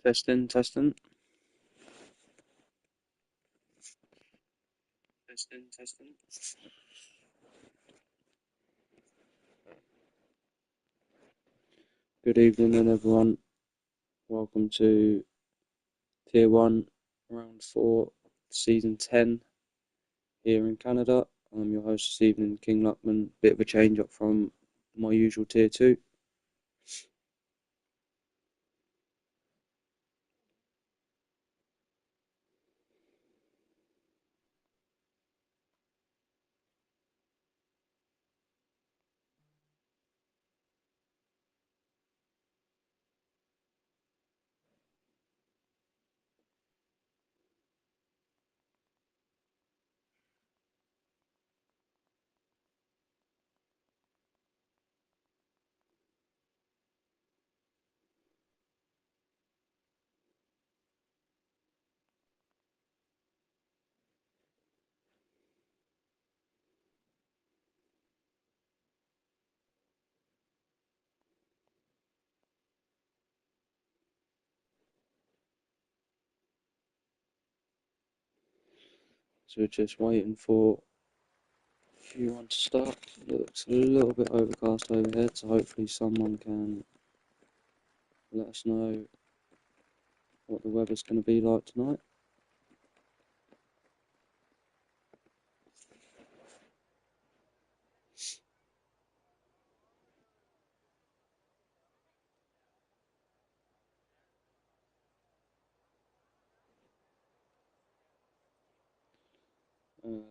Testing, testing, testing, testing. Good evening, then, everyone. Welcome to Tier 1, Round 4, Season 10 here in Canada. I'm your host this evening, King Luckman. Bit of a change up from my usual Tier 2. So we're just waiting for Q1 to start. Looks a little bit overcast overhead, so hopefully someone can let us know what the weather's going to be like tonight.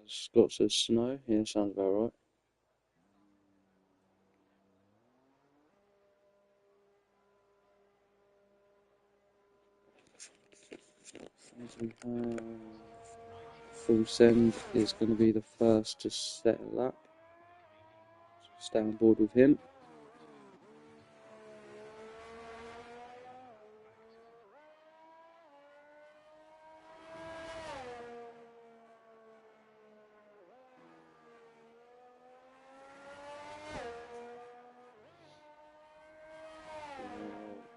Scott says snow. Yeah, sounds about right. Full send is going to be the first to set a lap. Stay on board with him.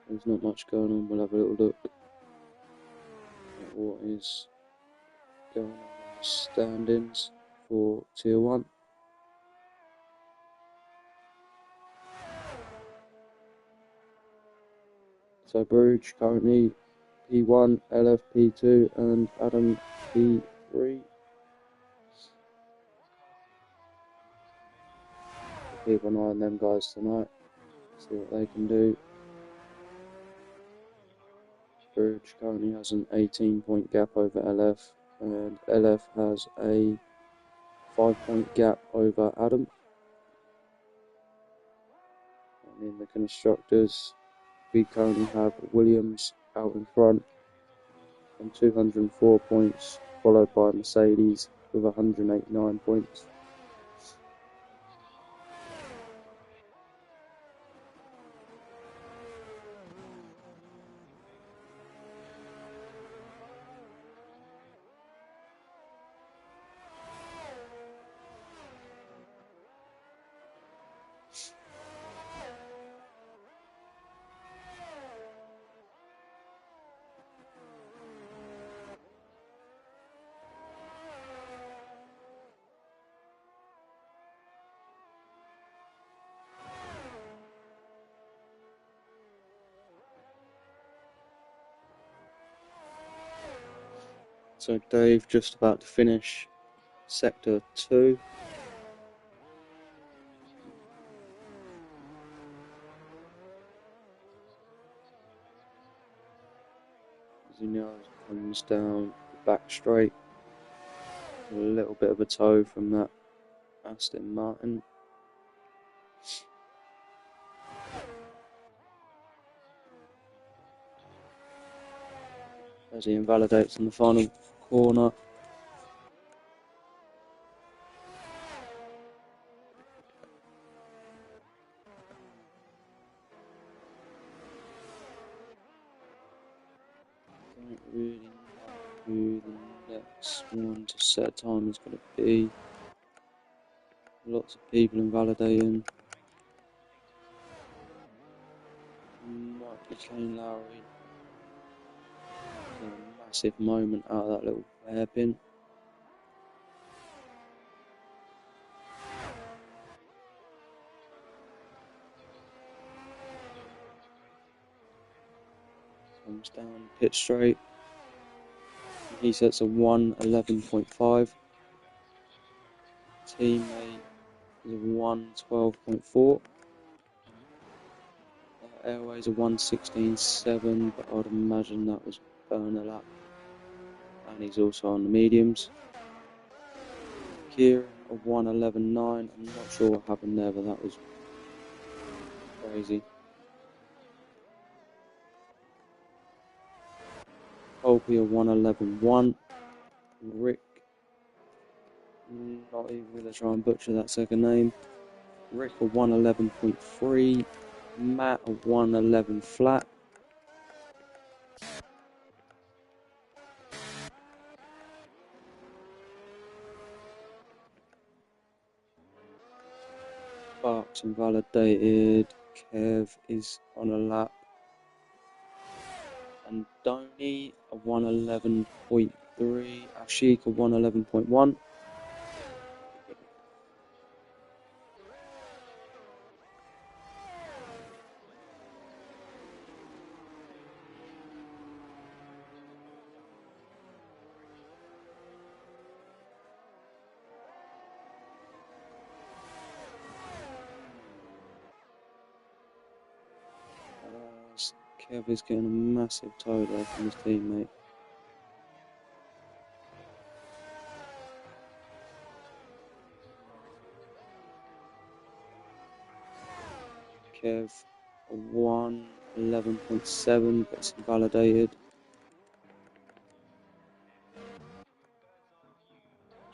There's not much going on. We'll have a little look at what is going on in the standings for Tier 1. So Bruges currently P1, LF P2 and Adam P3. Keep an eye on them guys tonight. See what they can do. Bruges currently has an 18-point gap over LF, and LF has a 5-point gap over Adam. And in the constructors, we currently have Williams out in front on 204 points, followed by Mercedes with 189 points. So Dave just about to finish Sector 2. As he now comes down the back straight. A little bit of a toe from that Aston Martin. As he invalidates in the final corner. Don't really know who the next one to set time is going to be. Lots of people invalidating. Might be Kane Lowry. massive moment out of that little hairpin. Comes down pit straight. He sets a 1:11.5. Teammate is a 1:12.4. Airways a 1:16.7, but I'd imagine that was burn a lap. And he's also on the mediums. Kieran a 1:11.9. I'm not sure what happened there, but that was crazy. Colby a 1:11.1. Rick, not even going to try and butcher that second name. Rick a 1:11.3. Matt a 1:11 flat. Sparks invalidated. Kev is on a lap. And Donny a 1:11.3. Ashik a 1:11.1. Kev is getting a massive toe there from his teammate. Kev a 1:11.7, but it's invalidated.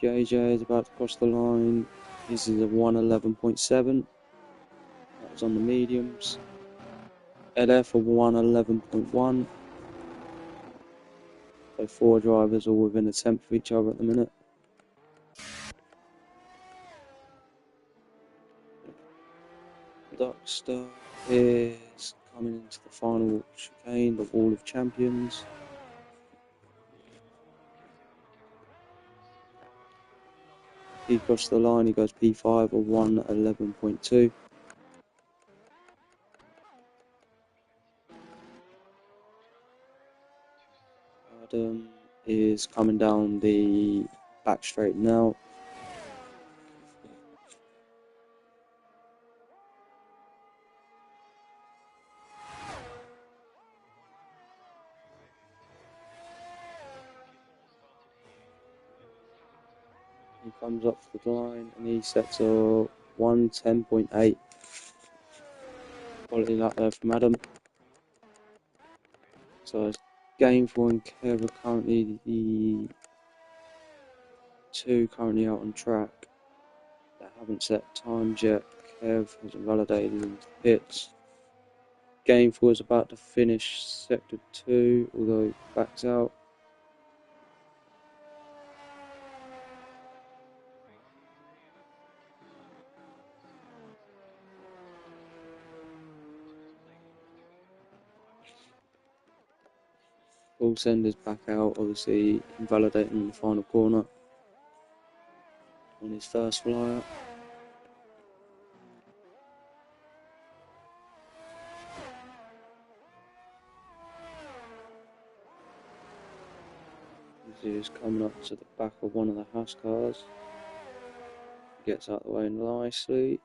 JJ is about to cross the line. This is a 1:11.7. That was on the mediums. LF a 1:11.1. So 4 drivers all within a tenth of each other at the minute. Duckster is coming into the final chicane, the Wall of Champions. He crossed the line, he goes P5 or 1:11.2. Adam is coming down the back straight now. He comes up to the line and he sets a 1:10.8. Quality lap there from Adam. So it's game 4 and Kev are currently the 2 currently out on track. They haven't set times yet. Kev has invalidated into pits. Game 4 is about to finish sector 2, although he backs out. All senders back out, obviously invalidating in the final corner on his first flyer. He is coming up to the back of one of the house cars. Gets out of the way nicely.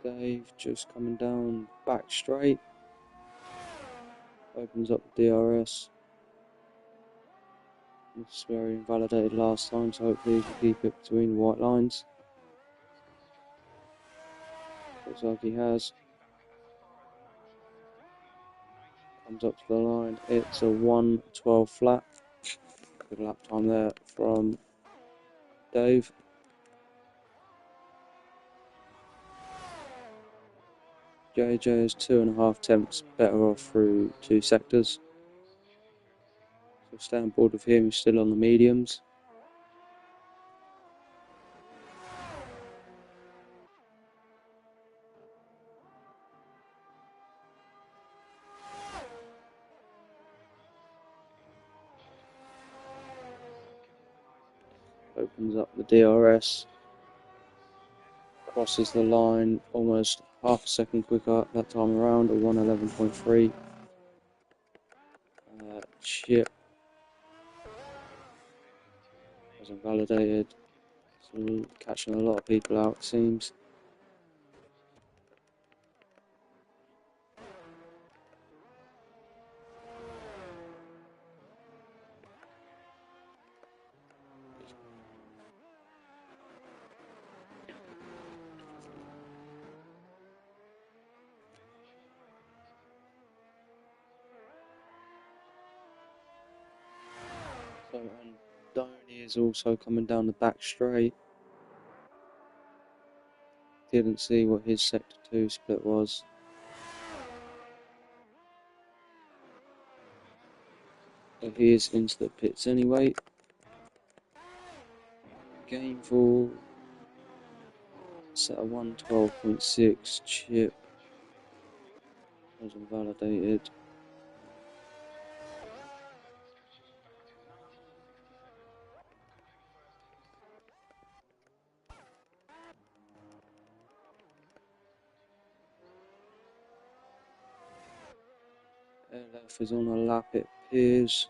Dave just coming down back straight. Opens up the DRS. This is where he invalidated last time, so hopefully he can keep it between the white lines. Looks like he has. Comes up to the line. It's a 1:12 flat. Good lap time there from Dave. JJ is 2.5 tenths better off through 2 sectors. So stay on board with him, he's still on the mediums. Opens up the DRS, crosses the line almost half a second quicker that time around, a 1:11.3. Chip was invalidated, so catching a lot of people out, it seems. So, and Donny is also coming down the back straight. Didn't see what his sector 2 split was. But he is into the pits anyway. Gameful set a 1:12.6. Chip was invalidated. LF is on a lap, it appears.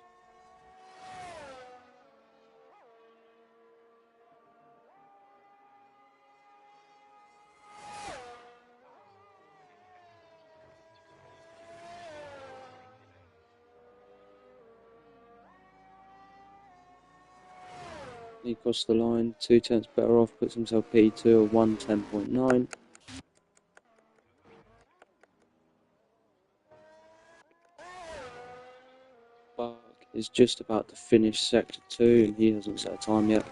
He crossed the line, 2 tenths better off, puts himself P2 at 1:10.9. Buck is just about to finish sector 2 and he hasn't set a time yet.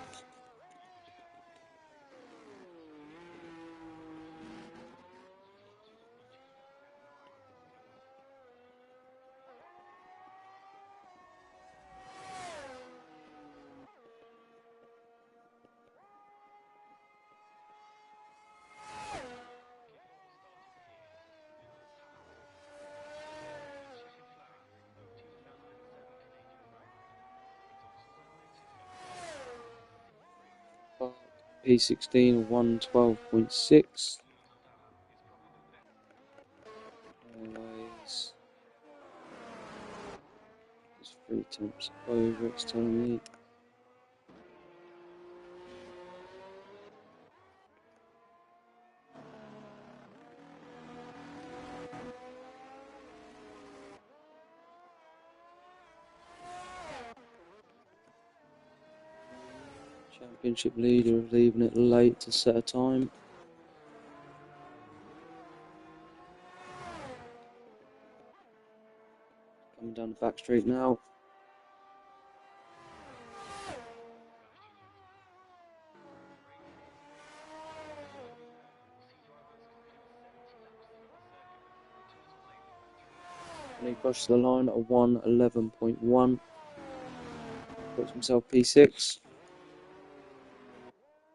Buck P16 at 1:12.6. Airways is 3 tenths over, it's telling me. Championship leader leaving it late to set a time. Coming down the back straight now. And he crosses the line at 1:11.1. Puts himself P6.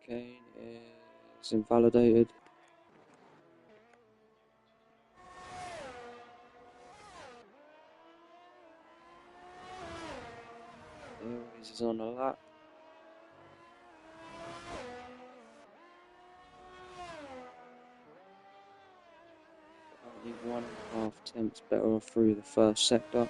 Kane is invalidated. Airways is on a lap. Only 1.5 tenths better off through the first sector.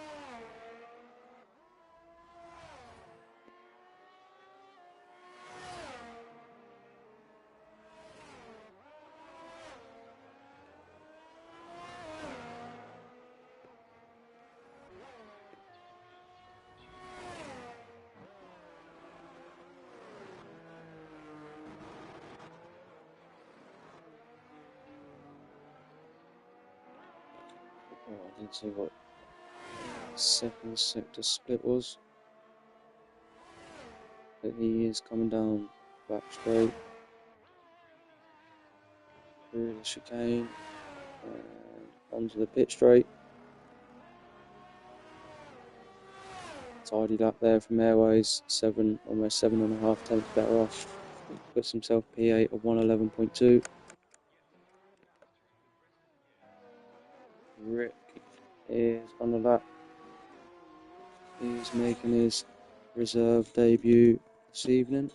Oh, I didn't see what the second sector split was. But he is coming down back straight through the chicane. And onto the pit straight. Tidy lap there from Airways, almost 7.5 tenths better off. Puts himself P8 of 111.2. Rick is on the lap. He's making his reserve debut this evening.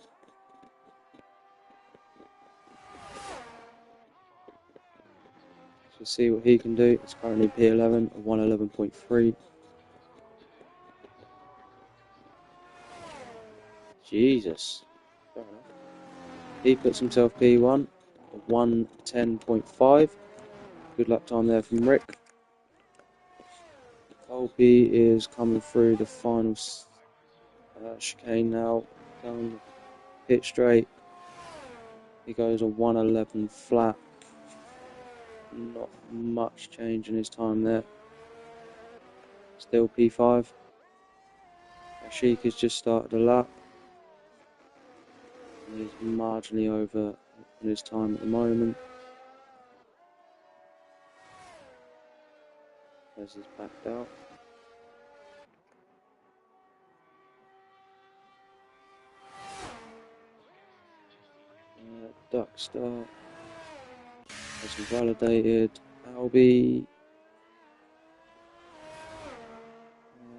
So see what he can do. It's currently P11 of 111.3. Jesus. Fair enough. He puts himself P1 of 110.5. Good lap time there from Rick. Colby is coming through the final chicane now. Going pit straight. He goes a 111 flat. Not much change in his time there. Still P5. Ashik has just started a lap. And he's marginally over in his time at the moment. As he's backed out. Duck start. Has been validated. Albie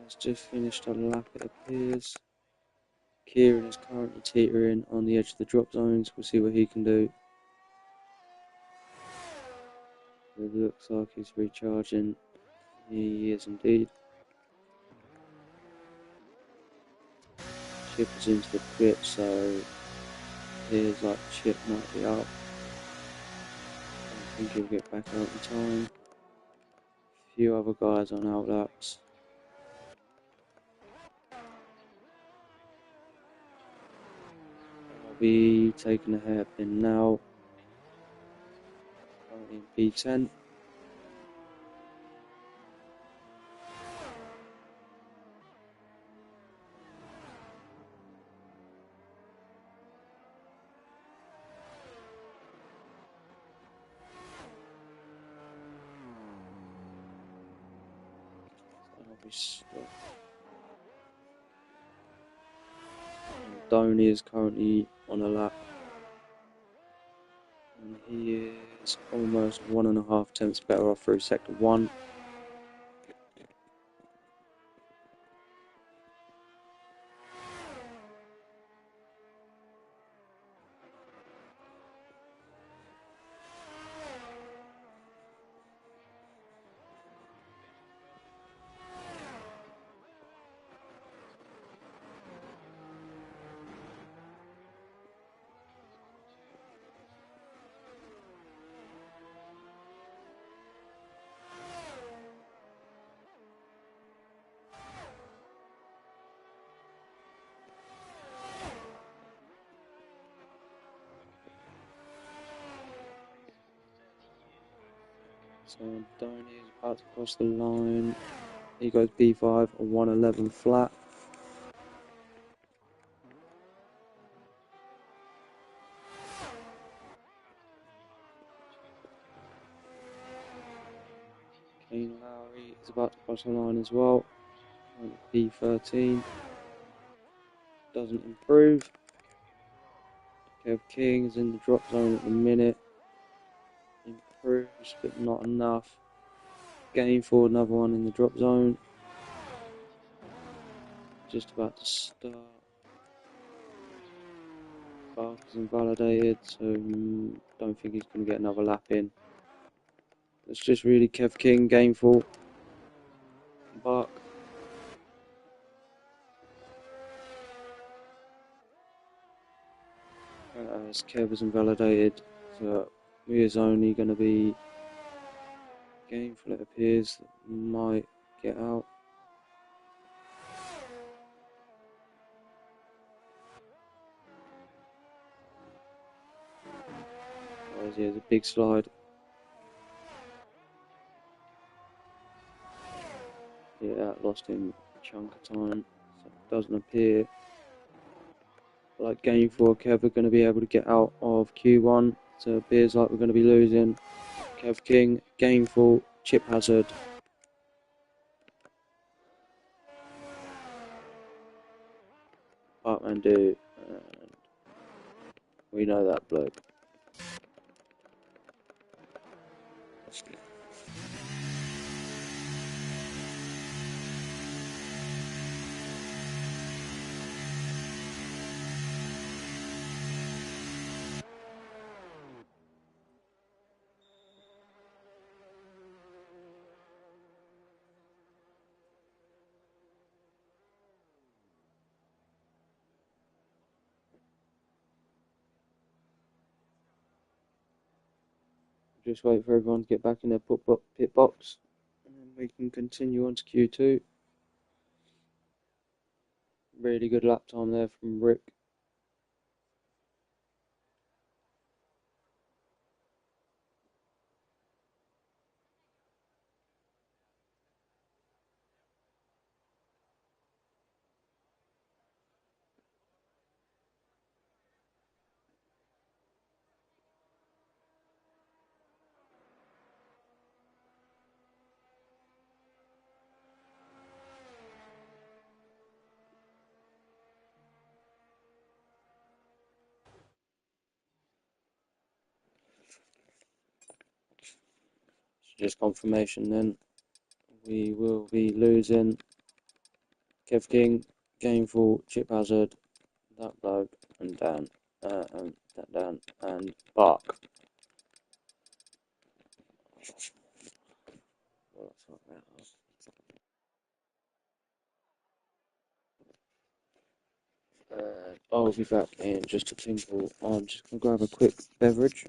has just finished a lap, it appears. Kieran is currently teetering on the edge of the drop zones. We'll see what he can do. It looks like he's recharging. He is indeed. Chip is into the pit, so it appears like Chip might be out. I think he'll get back out in time. A few other guys on outlaps. I'll be taking a hairpin now. Currently in P10. Donny is currently on a lap, and he is almost 1.5 tenths better off through sector 1. So Donny is about to cross the line. He goes B5 or 111 flat. Kane Lowry is about to cross the line as well. B13. Doesn't improve. Kev King is in the drop zone at the minute. Improves, but not enough. Game for another one in the drop zone. Just about to start. Barker's invalidated, so don't think he's going to get another lap in. It's just really Kev King, Gameful, Bark. As Kev is invalidated, so he is only going to be Gameful, it appears, that might get out. Oh, there's a big slide. Yeah, that lost him a chunk of time, so it doesn't appear like Game 4 Kev are going to be able to get out of Q1, so it appears like we're going to be losing Kev King, Gameful, Chip Hazard. Parkmandu, and we know that bloke. Just wait for everyone to get back in their pit box, and then we can continue on to Q2. Really good lap time there from Rick. So just confirmation then. We will be losing Kev King, Gameful, Chip Hazard, that bloke, and Dan. Dan and Bark. Well, that's not that. I'll be back in just a tinkle. I'm just going to grab a quick beverage.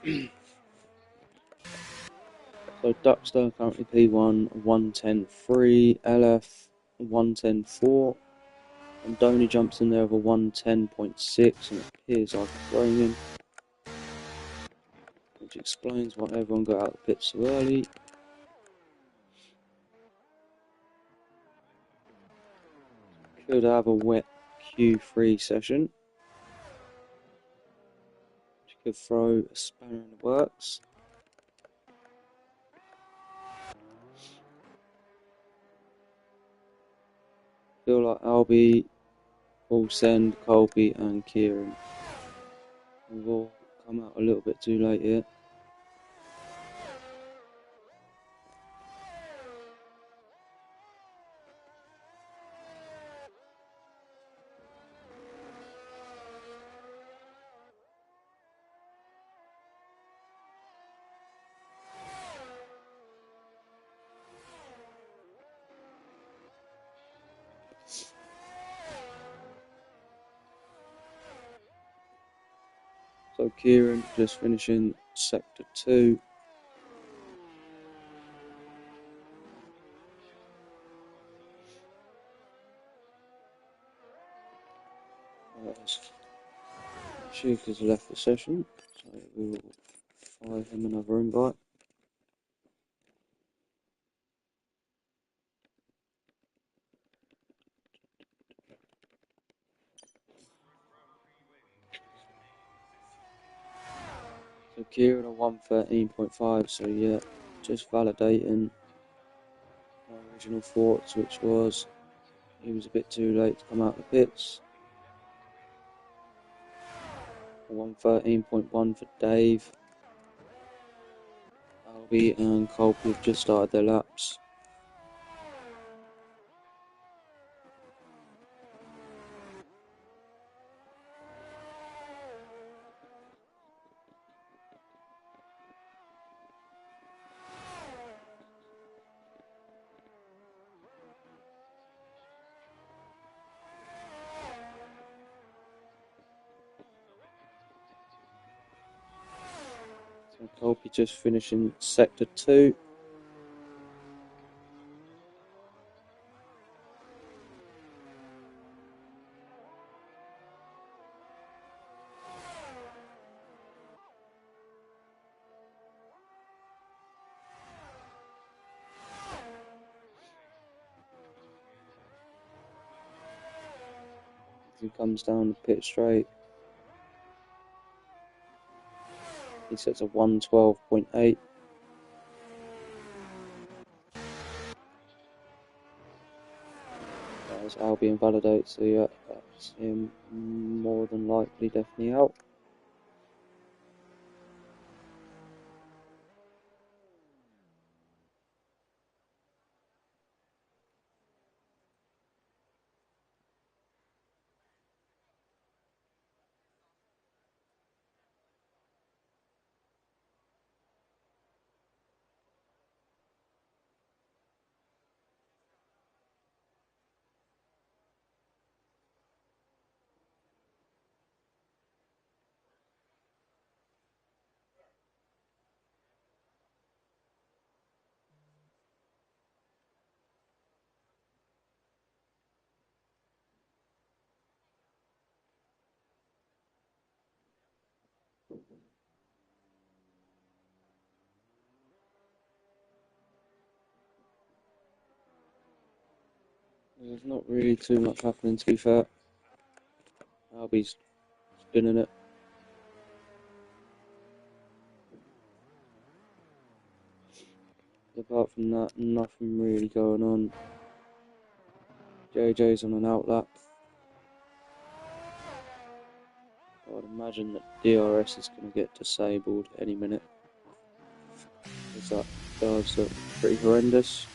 So Duckster currently P1 110.3, LF 110.4, and Donny jumps in there with a 110.6, and it appears like it's raining, which explains why everyone got out of the pit so early. Could have a wet Q3 session, which could throw a spanner in the works. Feel like Albie will send Colby and Kieran. We've all come out a little bit too late here. So Kieran just finishing sector 2. Sheik has left the session, so we will fire him another invite. So Kieran a 113.5, so yeah, just validating my original thoughts, which was he was a bit too late to come out of the pits. 113.1 for Dave. Albie and Colby have just started their laps. So Colby just finishing sector 2. He comes down the pit straight. He sets a 112.8. As Albion validates, so yeah, that's him more than likely definitely out. There's not really too much happening, to be fair. Albie's spinning it. Apart from that, nothing really going on. JJ's on an outlap. I would imagine that DRS is going to get disabled any minute, because that does look pretty horrendous.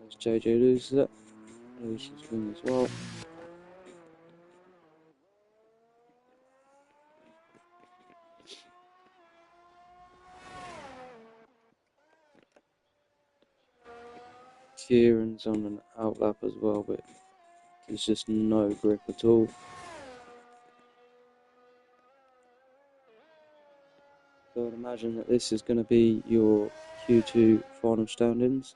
As JJ loses it, loses win as well. Kieran's on an outlap as well, but There's just no grip at all. So I'd imagine that this is going to be your Q2 final stand-ins.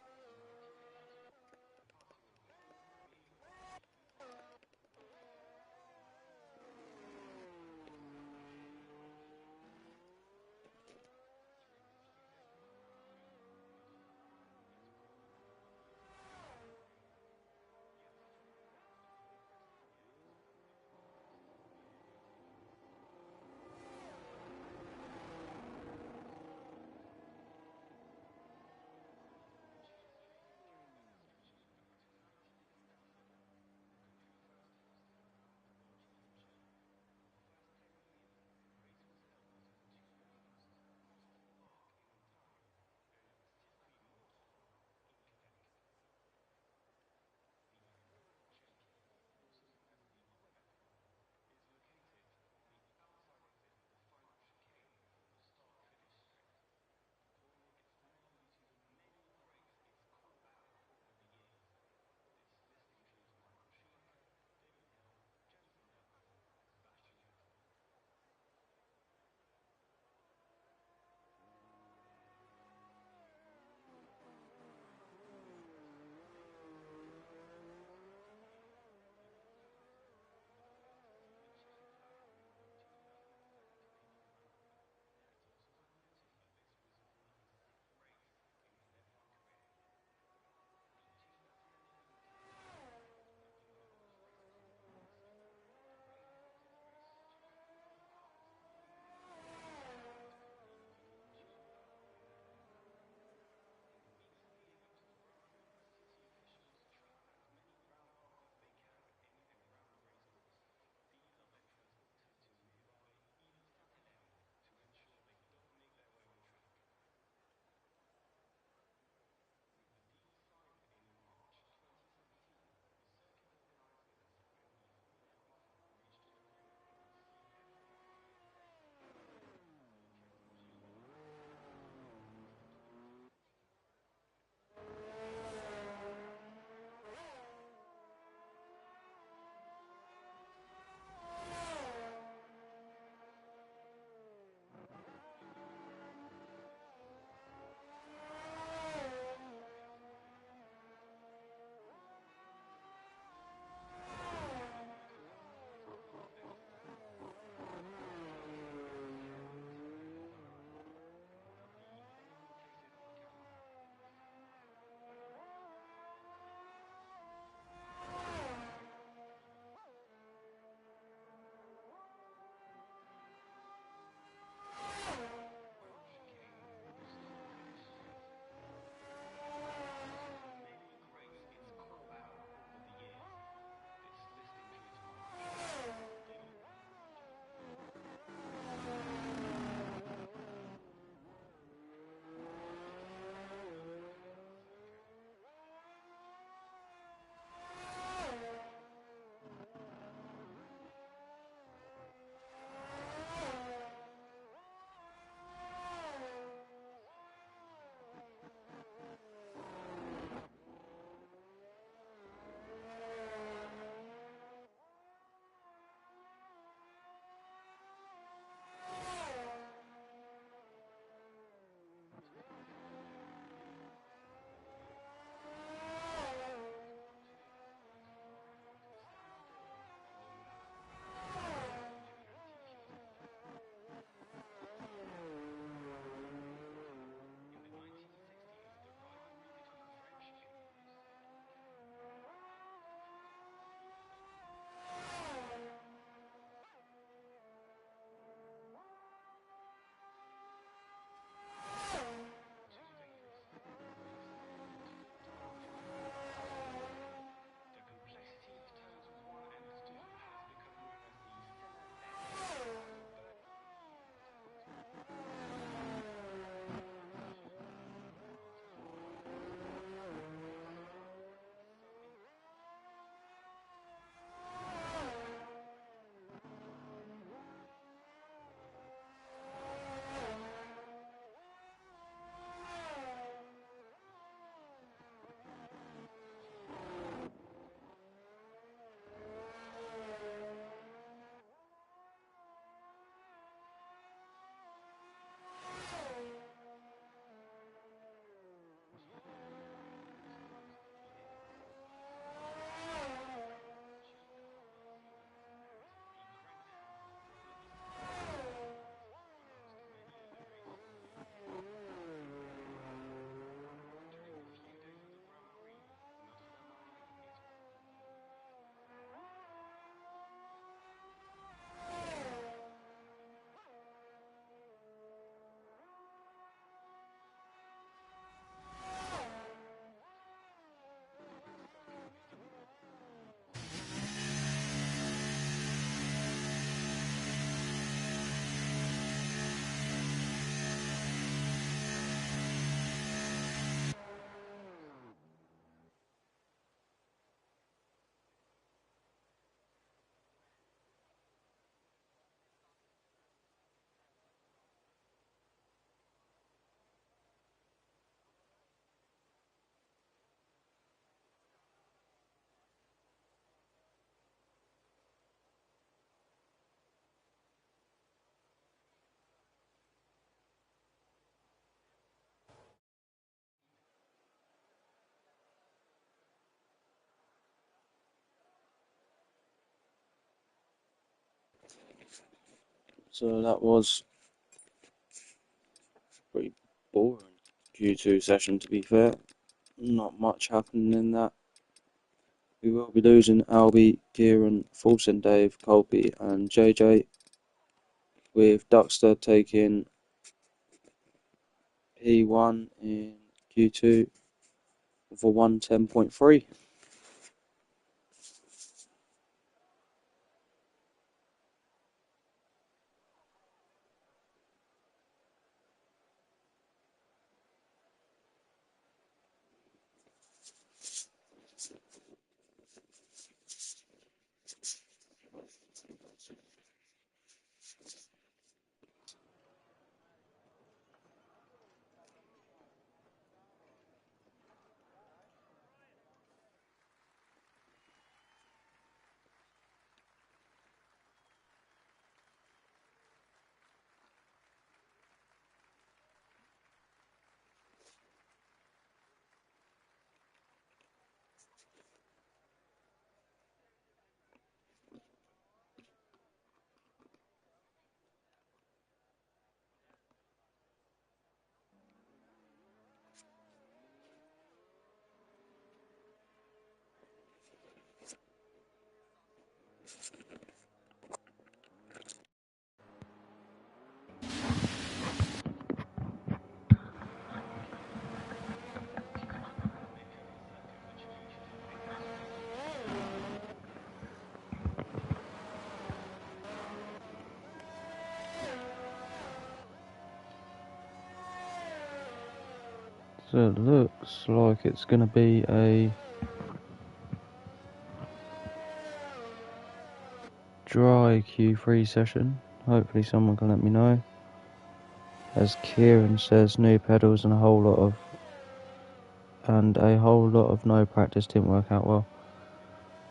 So that was pretty boring Q2 session, to be fair. Not much happening in that. We will be losing Albie, Kieran, Fulton, Dave, Colby and JJ, with Duxter taking P1 in Q2 for 110.3. So it looks like it's going to be a dry Q3 session. Hopefully someone can let me know. As Kieran says, new pedals and a whole lot of no practice didn't work out well.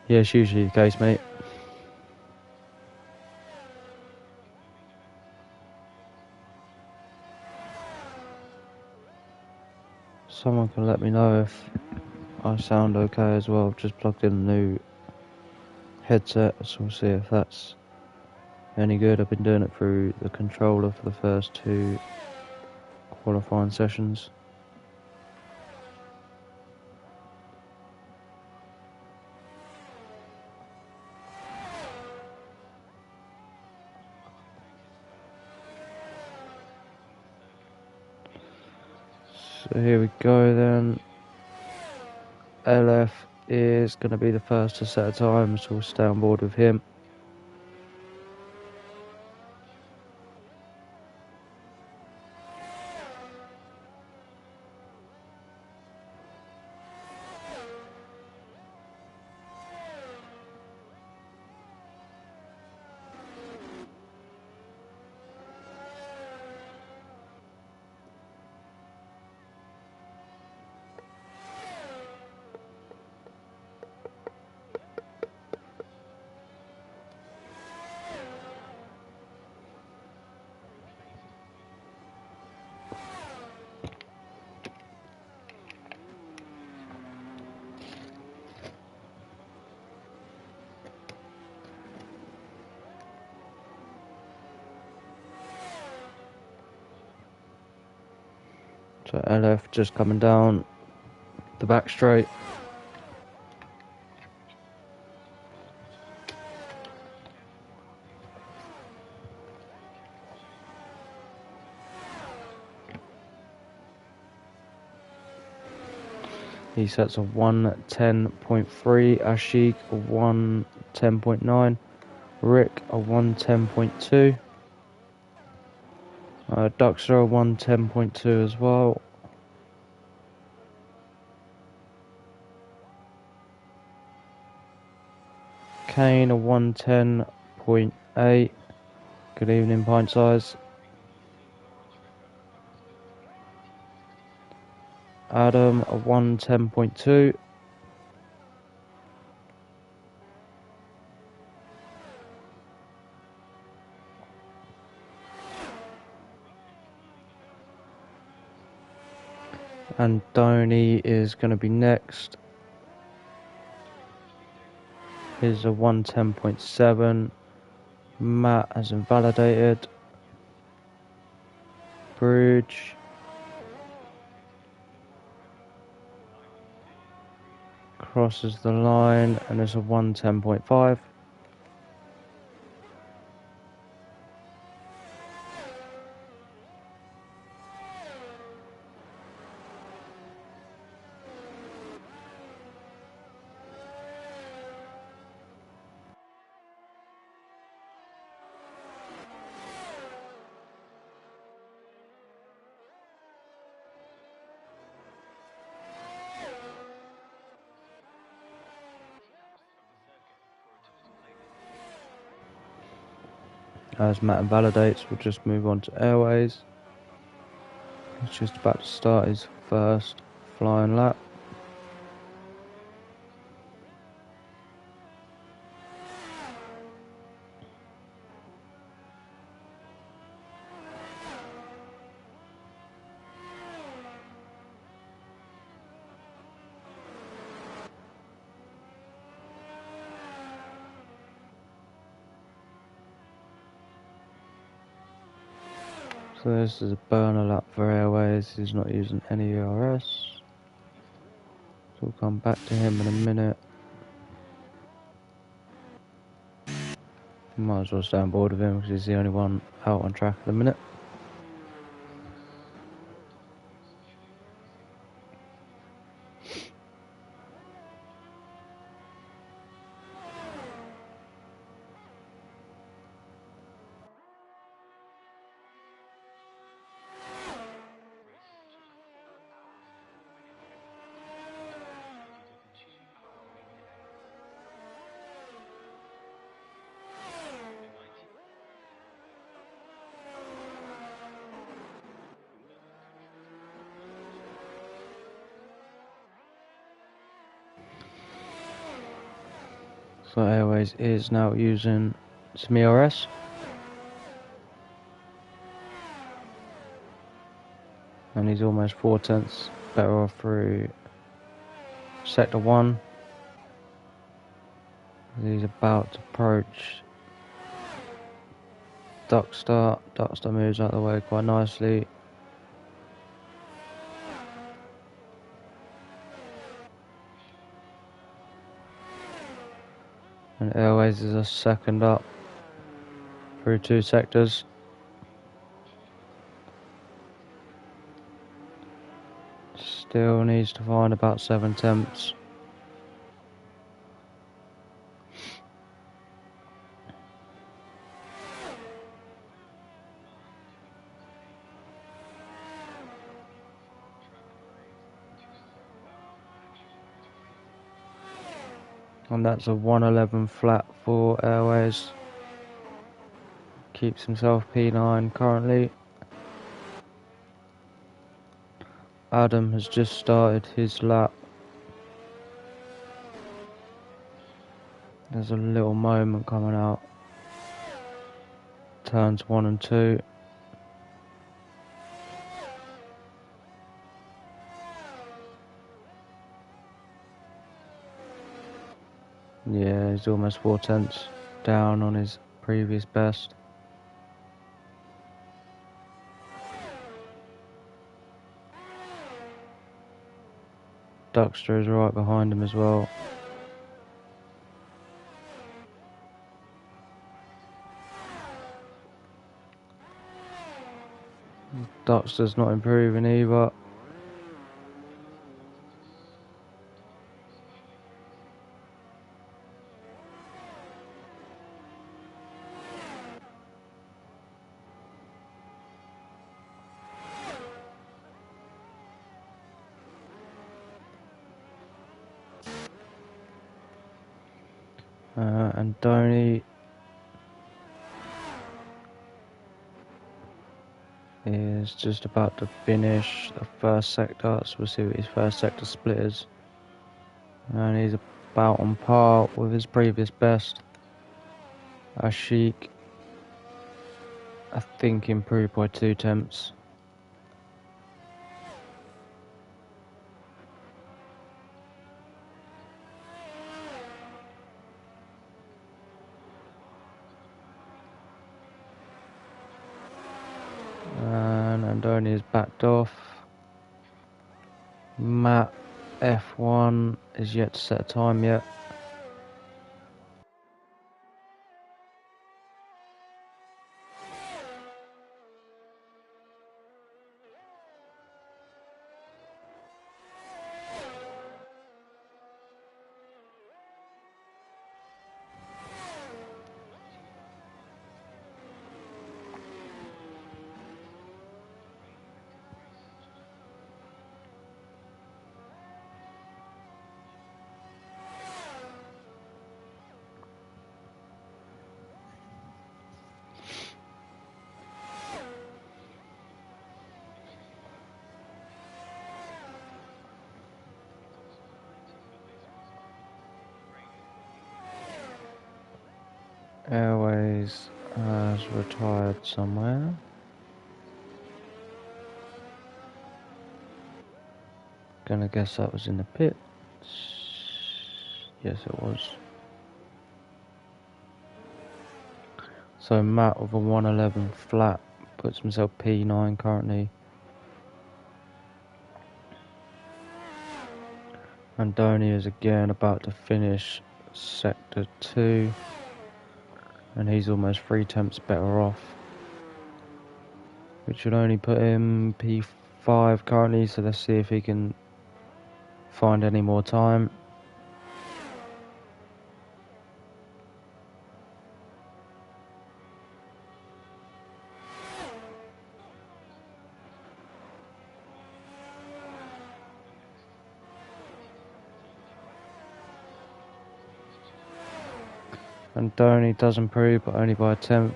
Yeah, it's usually the case, mate. Someone can let me know if I sound okay as well. I've just plugged in a new headset, so we'll see if that's any good. I've been doing it through the controller for the first two qualifying sessions. So here we go then. LF is going to be the first to set a time, so we'll stay on board with him. So LF just coming down the back straight. He sets a 110.3, Ashik a 110.9, Rick a 110.2, Duxter a 110.2 as well. Kane a 110.8. Good evening, pint size. Adam a 110.2. And Donny is going to be next. Here's a 110.7. Matt has invalidated. Bridge. Crosses the line and it's a 110.5. As Matt invalidates, we'll just move on to Airways. He's just about to start his first flying lap. So this is a burner lap for Airways. He's not using any ERS. So we'll come back to him in a minute. Might as well stay on board with him because he's the only one out on track at the minute. So Airways is now using some ERS. And he's almost 4/10 better off through Sector 1. He's about to approach Duckstar. Duckstar moves out of the way quite nicely. And Airways is a second up through 2 sectors. Still needs to find about 7/10. And that's a 111 flat for Airways. Keeps himself P9 currently. Adam has just started his lap. There's a little moment coming out. Turns 1 and 2. Yeah, he's almost 4/10 down on his previous best. Duckster is right behind him as well. Duckster's not improving either. And Donny is just about to finish the first sector, so we'll see what his first sector split is. And he's about on par with his previous best. Ashik, I think, improved by 2/10. And Andoni is backed off. Matt F1 is yet to set a time yet. Airways has retired somewhere. Gonna guess that was in the pits. Yes, it was. So Matt with a 111 flat puts himself P9 currently. Andoni is again about to finish sector 2. And he's almost 3 temps better off. Which should only put him P5 currently, so let's see if he can find any more time. Andoni does improve, but only by a tenth.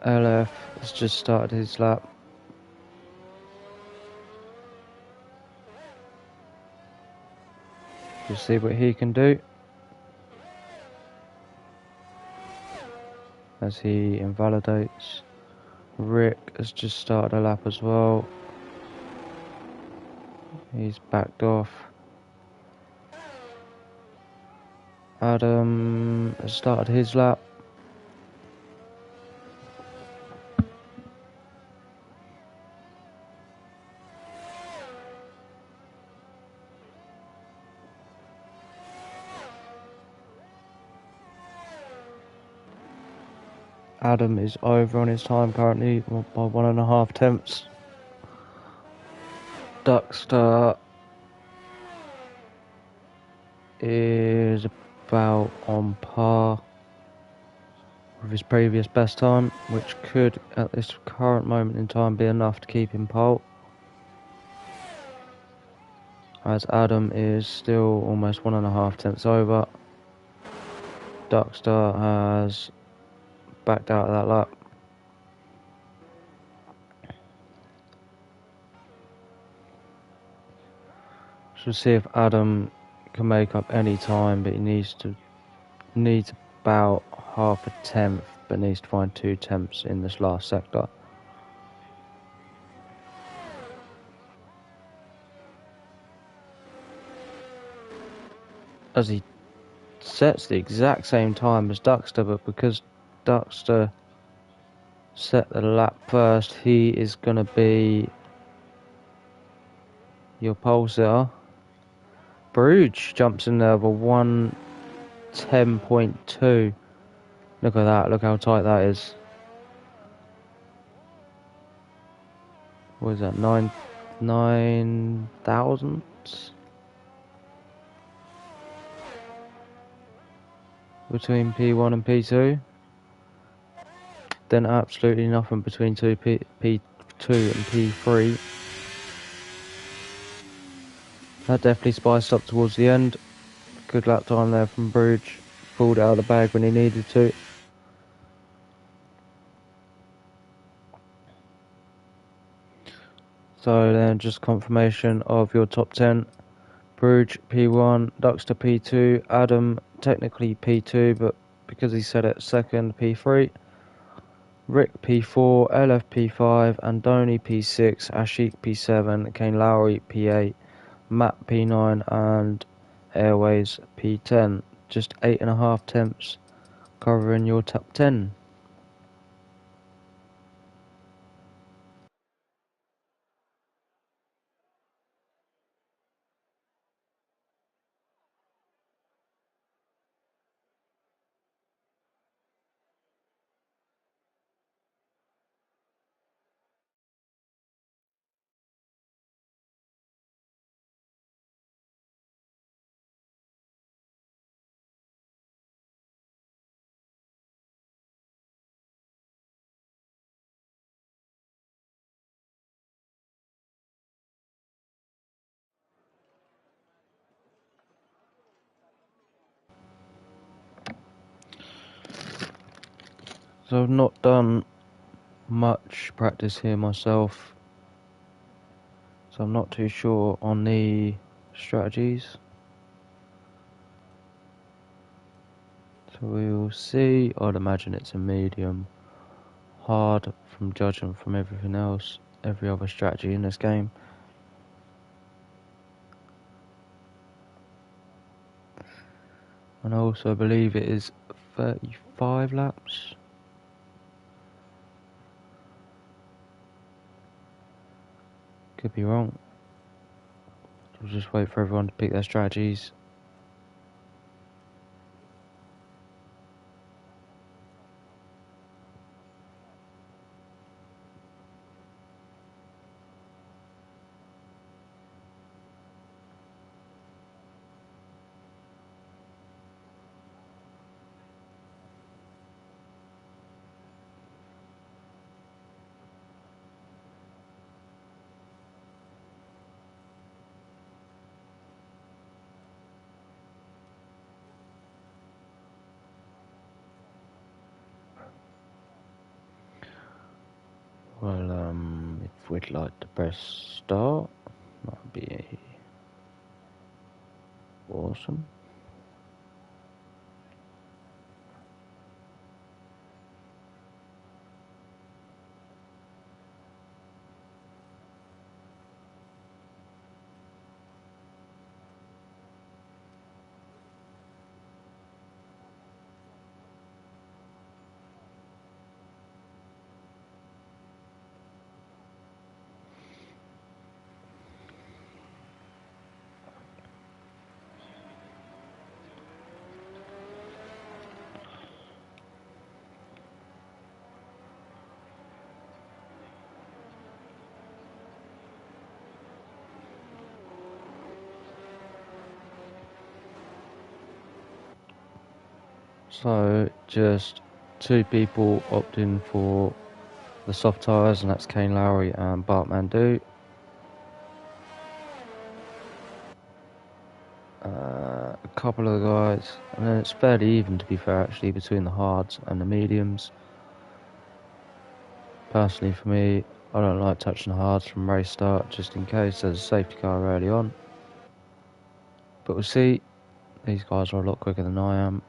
LF has just started his lap. We'll see what he can do as he invalidates. Rick has just started a lap as well. He's backed off. Adam has started his lap. Adam is over on his time currently by 1.5 tenths. Duckster is about on par with his previous best time, which could at this current moment in time be enough to keep him pole, as Adam is still almost 1.5 tenths over. Duckster has backed out of that lap. So we'll see if Adam can make up any time, but he needs about half a tenth, but needs to find 2 tenths in this last sector. As he sets the exact same time as Duckster, but because Duckster set the lap first, he is going to be your pole sitter. Bruges jumps in there with a 1:10.2. Look at that, look how tight that is. What is that, 9 thousandths? Between P1 and P2. Then absolutely nothing between P2 and P3. That definitely spiced up towards the end. Good lap time there from Bruges. Pulled it out of the bag when he needed to. So then just confirmation of your top 10. Bruges P1, Duckster P2, Adam technically P2, but because he said it second, P3. Rick P4, LF P5, Andoni P6, Ashik P7, Kane Lowry P8, Matt P9 and Airways P10. Just 8.5 temps covering your top 10. So I've not done much practice here myself, so I'm not too sure on the strategies. So we will see. I'd imagine it's a medium hard from judging from everything else, every other strategy in this game. And I also believe it is 35 laps. Could be wrong. We'll just wait for everyone to pick their strategies. Well, if we'd like to press start, that'd be awesome. So, just two people opting for the soft tyres, and that's Kane Lowry and Bart Mandu. A couple of the guys, and then it's fairly even to be fair actually between the hards and the mediums. Personally for me, I don't like touching the hards from race start just in case there's a safety car early on. But we'll see. These guys are a lot quicker than I am.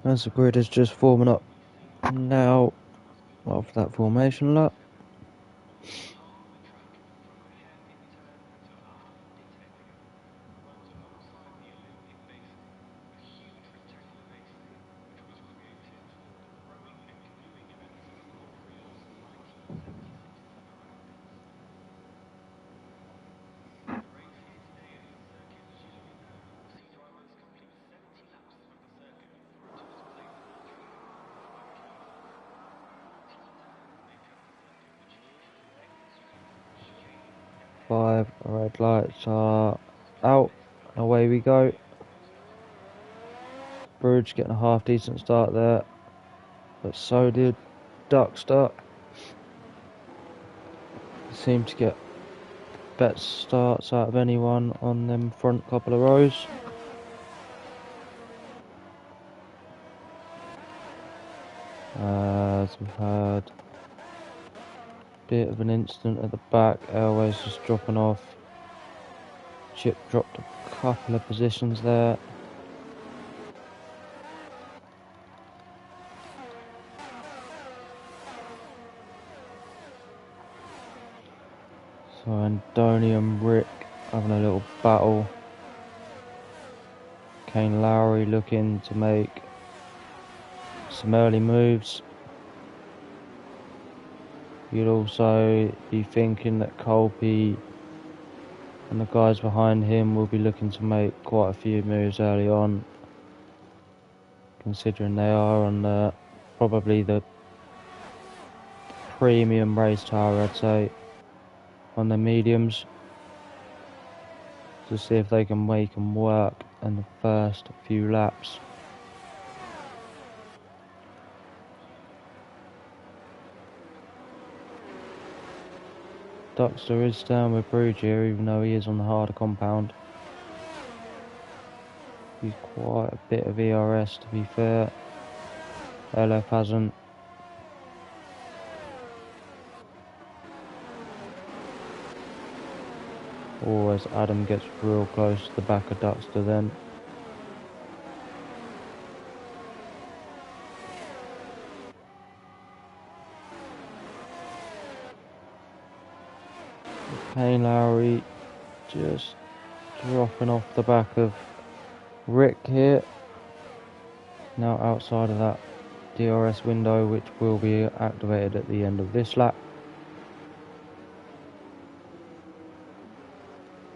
As the grid is just forming up now after that formation lap. Five red lights are out, and away we go. Bruge getting a half decent start there, but so did Duckster. Seemed to get best starts out of anyone on them front couple of rows. As we've had a bit of an incident at the back, Airways just dropping off. Chip dropped a couple of positions there. So Andoni and Rick having a little battle. Kane Lowry looking to make some early moves. You'd also be thinking that Colby and the guys behind him will be looking to make quite a few moves early on, considering they are on probably the premium race tire, I'd say, on the mediums, to see if they can make them work in the first few laps. Duxter is down with Bruge here, even though he is on the harder compound. He's quite a bit of ERS, to be fair. LF hasn't. Or as Adam gets real close to the back of Duxter then. Kane Lowry just dropping off the back of Rick here. Now outside of that DRS window, which will be activated at the end of this lap.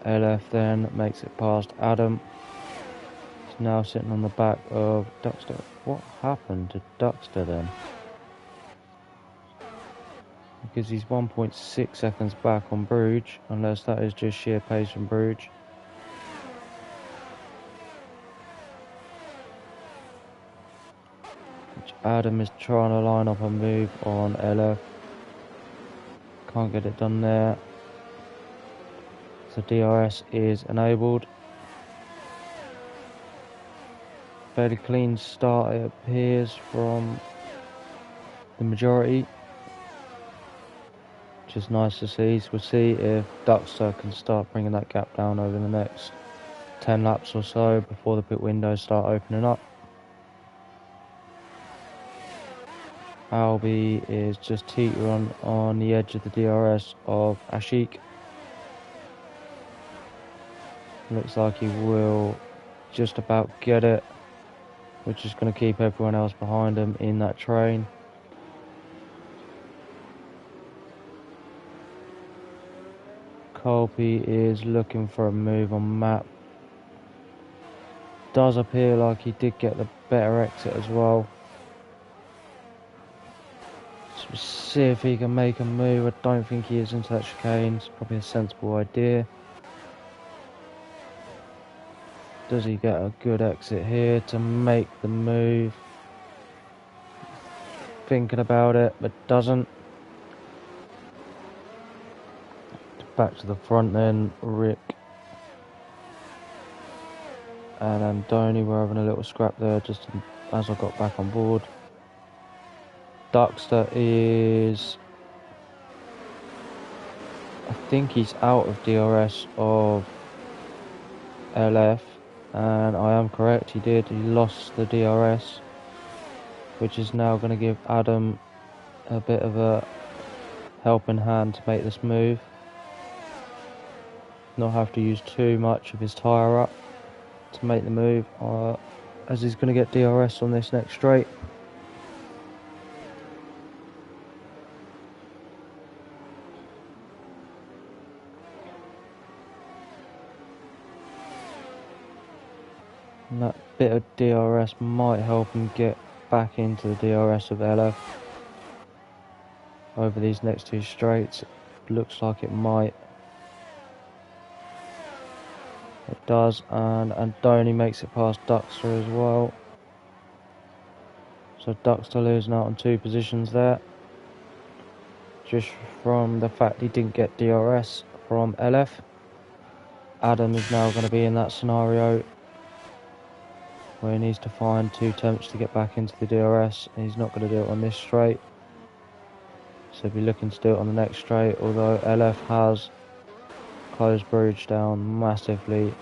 LF then makes it past Adam. He's now sitting on the back of Duxter. What happened to Duxter then? Because he's 1.6 seconds back on Bruge, unless that is just sheer pace from Bruge. Which Adam is trying to line up a move on LF. Can't get it done there. So DRS is enabled. Fairly clean start, it appears, from the majority, which is nice to see. So we'll see if Duxter can start bringing that gap down over the next 10 laps or so before the pit windows start opening up. Albie is just teetering on the edge of the DRS of Ashik. Looks like he will just about get it, which is going to keep everyone else behind him in that train. Colby is looking for a move on map. Does appear like he did get the better exit as well. So we'll see if he can make a move. I don't think he is into that chicane. It's probably a sensible idea. Does he get a good exit here to make the move? Thinking about it, but doesn't. Back to the front then, Rick and Andoni were having a little scrap there just as I got back on board. Duxter is, I think he's out of DRS of LF, and I am correct, he did. He lost the DRS, which is now going to give Adam a bit of a helping hand to make this move. Not have to use too much of his tyre up to make the move, as he's going to get DRS on this next straight. And that bit of DRS might help him get back into the DRS of LF over these next two straights. It looks like it might. It does, and Andoni makes it past Duxter as well. So Duxter losing out on 2 positions there, just from the fact he didn't get DRS from LF. Adam is now going to be in that scenario where he needs to find 2 attempts to get back into the DRS, and he's not going to do it on this straight, so he'll be looking to do it on the next straight, although LF has closed bridge down massively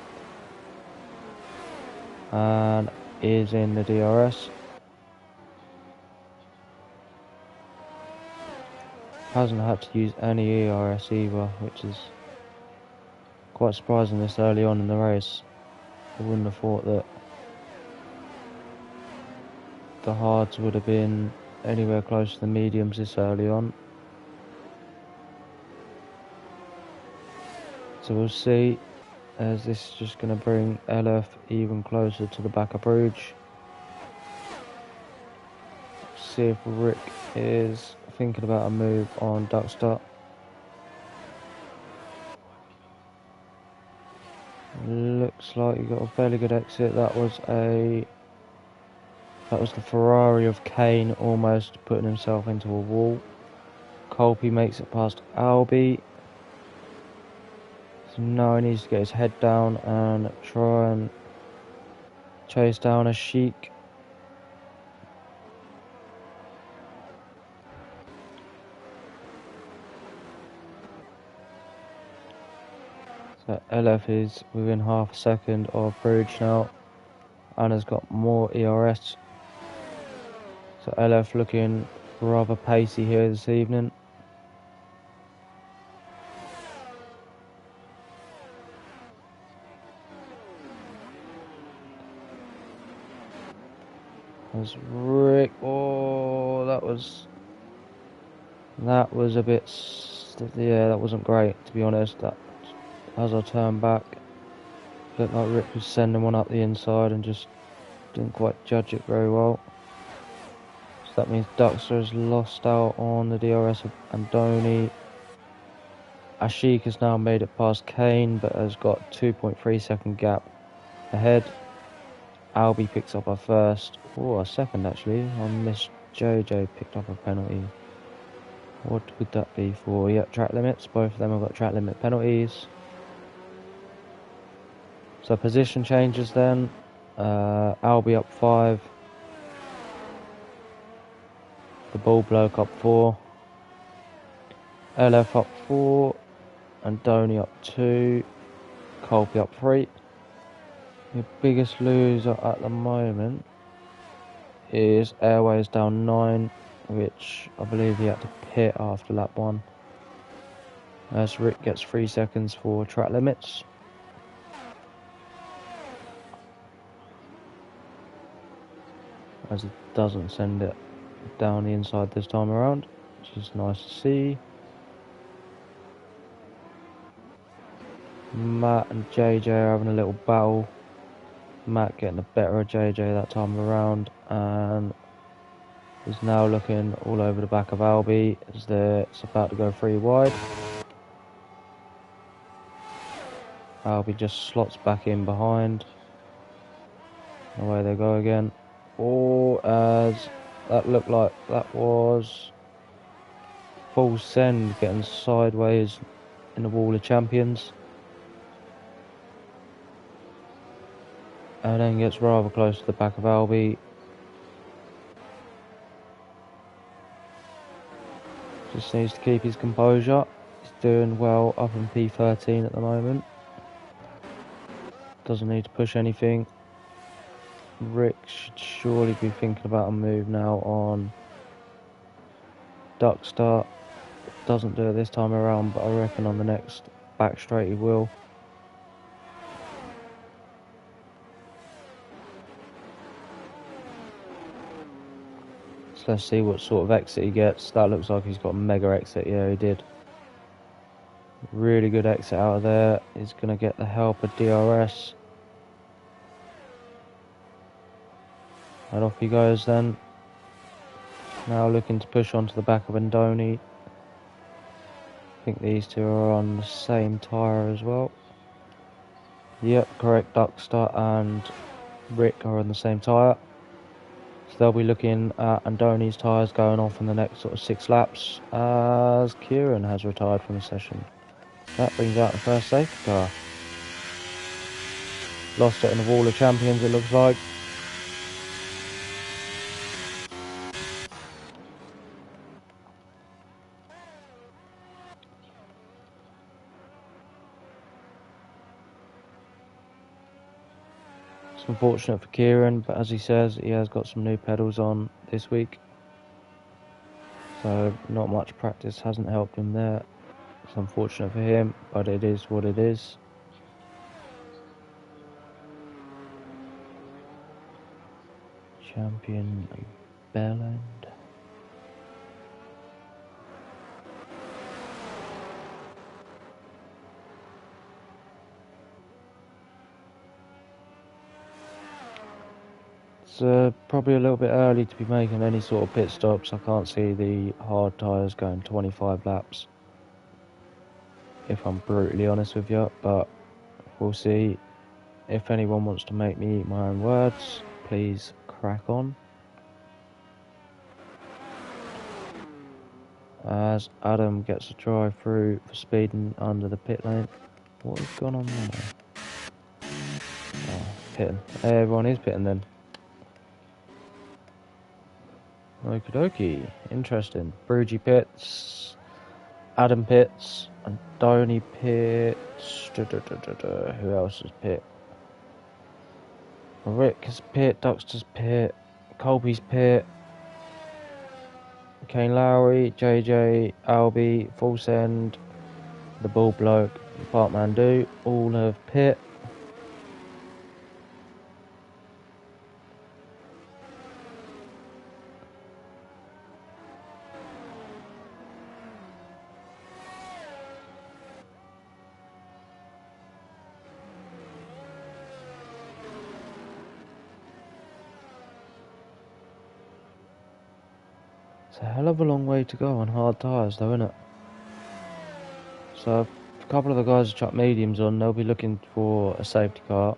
and is in the DRS. Hasn't had to use any ERS either, which is quite surprising this early on in the race. I wouldn't have thought that the hards would have been anywhere close to the mediums this early on. So we'll see, as this is just going to bring LF even closer to the back of bridge. See if Rick is thinking about a move on Duckster. Looks like he got a fairly good exit. That was the Ferrari of Kane almost putting himself into a wall. Colby makes it past Albie. So now he needs to get his head down and try and chase down a Sheik. So LF is within half a second of bridge now and has got more ERS. So LF looking rather pacey here this evening. There's Rick. Oh, that was a bit. Yeah, that wasn't great, to be honest. That, as I turned back, looked like Rick was sending one up the inside and just didn't quite judge it very well. So that means Duxter has lost out on the DRS of Andoni. Ashik has now made it past Kane, but has got 2.3 second gap ahead. Albie picks up a first, or a second actually. I missed JJ picked up a penalty. What would that be for? Yeah, track limits. Both of them have got track limit penalties. So position changes then. Albie up 5. The ball bloke up 4. LF up 4. And Donny up 2. Colby up 3. The biggest loser at the moment is Airways down 9, which I believe he had to pit after lap 1. As Rick gets 3 seconds for track limits. As he doesn't send it down the inside this time around, which is nice to see. Matt and JJ are having a little battle. Matt getting the better of JJ that time around, and is now looking all over the back of Albie as it's about to go 3 wide. Albie just slots back in behind. Away they go again. Oh, as that looked like that was full send, getting sideways in the wall of champions. And then gets rather close to the back of Albie. Just needs to keep his composure. He's doing well up in P13 at the moment. Doesn't need to push anything. Rick should surely be thinking about a move now on Duckster. Doesn't do it this time around, but I reckon on the next back straight he will. So let's see what sort of exit he gets. That looks like he's got a mega exit. Yeah, he did. Really good exit out of there. He's going to get the help of DRS. And off he goes then. Now looking to push onto the back of Andoni. I think these two are on the same tyre as well. Yep, correct. Duckster and Rick are on the same tyre. So they'll be looking at Andoni's tyres going off in the next sort of 6 laps as Kieran has retired from the session. That brings out the first safety car. Lost it in the wall of champions, it looks like. It's unfortunate for Kieran, but as he says, he has got some new pedals on this week. So not much practice hasn't helped him there. It's unfortunate for him, but it is what it is. Champion Bellend. It's probably a little bit early to be making any sort of pit stops. I can't see the hard tyres going 25 laps, if I'm brutally honest with you, but we'll see. If anyone wants to make me eat my own words, please crack on. As Adam gets a drive through for speeding under the pit lane. What has gone on there? Oh, pitting. Everyone is pitting then. Okie dokie. Interesting. Brugy pits. Adam pits. And Donny pits. Who else is pit? Rick is pit. Duxter's pit. Colby's pit. Kane Lowry. JJ. Albie. False End. The Ball Bloke. Park Mandu. All have pit. It's a hell of a long way to go on hard tyres though, isn't it? So if a couple of the guys chuck mediums on, they'll be looking for a safety car.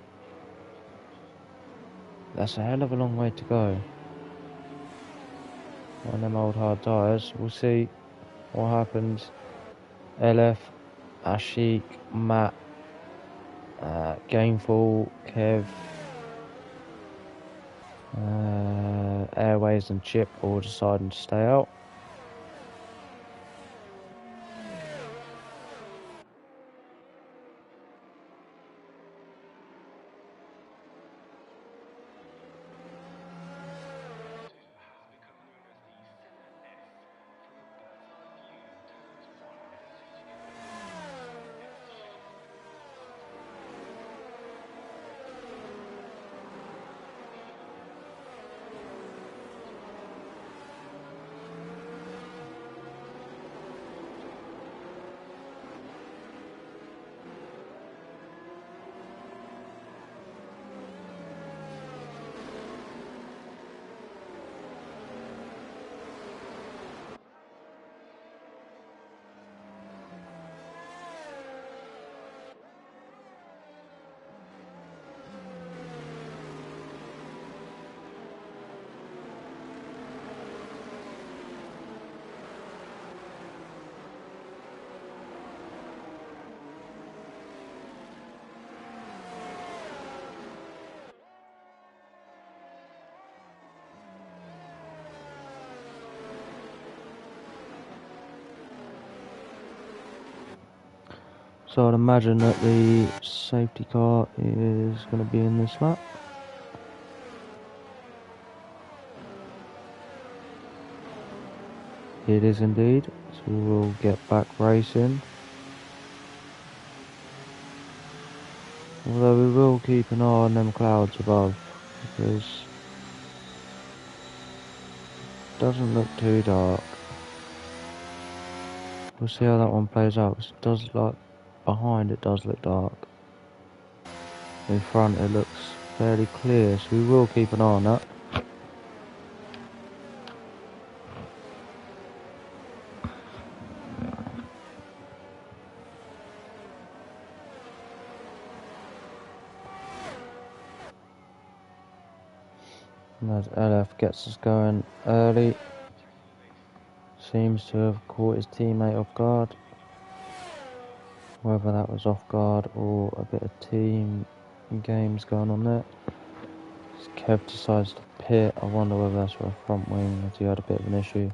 That's a hell of a long way to go on them old hard tyres. We'll see what happens. LF, Ashik, Matt, Gameful, Kev, Airways and Chip all deciding to stay out. So I'd imagine that the safety car is going to be in this lap. It is indeed, so we will get back racing. Although we will keep an eye on them clouds above, because it doesn't look too dark. We'll see how that one plays out, because it does look, behind it does look dark. In front it looks fairly clear, so we will keep an eye on that. And as LF gets us going early, seems to have caught his teammate off guard. Whether that was off guard or a bit of team games going on there. As Kev decides to pit, I wonder whether that's for a front wing, as he had a bit of an issue.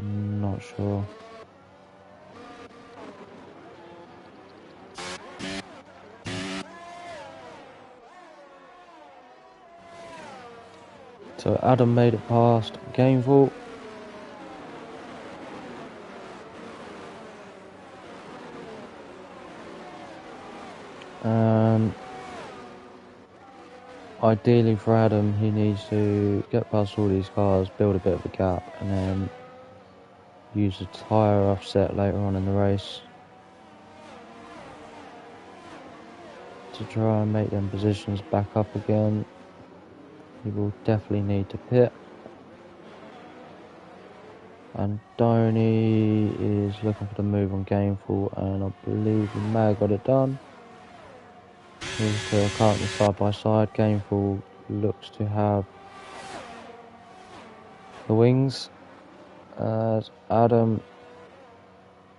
Not sure. So Adam made it past Gameful. And ideally for Adam, he needs to get past all these cars, build a bit of a gap, and then use a tyre offset later on in the race to try and make them positions back up again. He will definitely need to pit. And Donny is looking for the move on Gameful, and I believe he may have got it done. He's currently side by side. Gameful looks to have the wings as Adam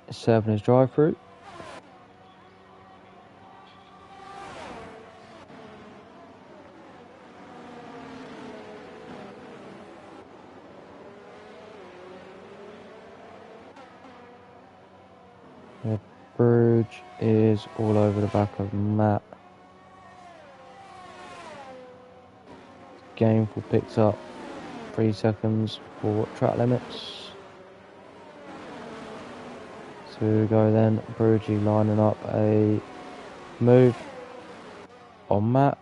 is serving his drive-through. The Bruge is all over the back of Matt. Gameful picks up 3 seconds for track limits. So we go then, Bruge lining up a move on Matt.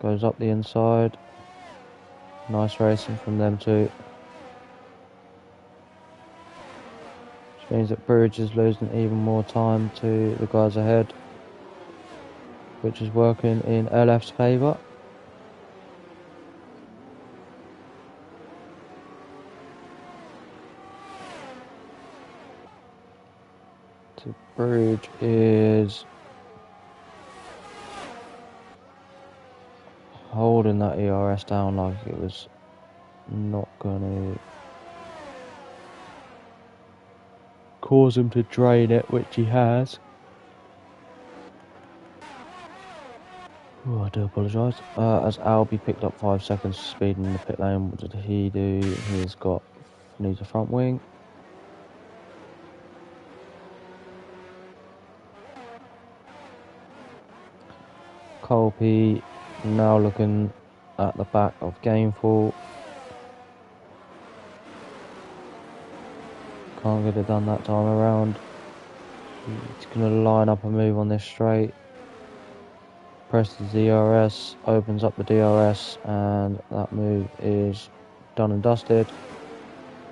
Goes up the inside. Nice racing from them two. Which means that Bruge is losing even more time to the guys ahead, which is working in LF's favour. So Bruge is holding that ERS down like it was not going to cause him to drain it, which he has. Oh, I do apologise. As Albie picked up 5 seconds speed in the pit lane, what did he do? Needs a front wing. Colby now looking at the back of Gameful. Can't get it done that time around. He's going to line up a move on this straight. Presses the DRS, opens up the DRS, and that move is done and dusted.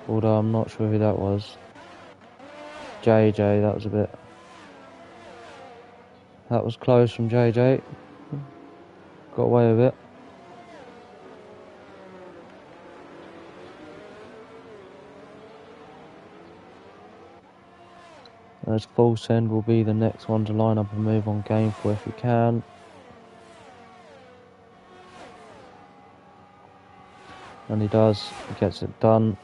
Although I'm not sure who that was. JJ, that was close from JJ. Got away with it. As full send will be the next one to line up a move on Gameful if he can. And he does, he gets it done.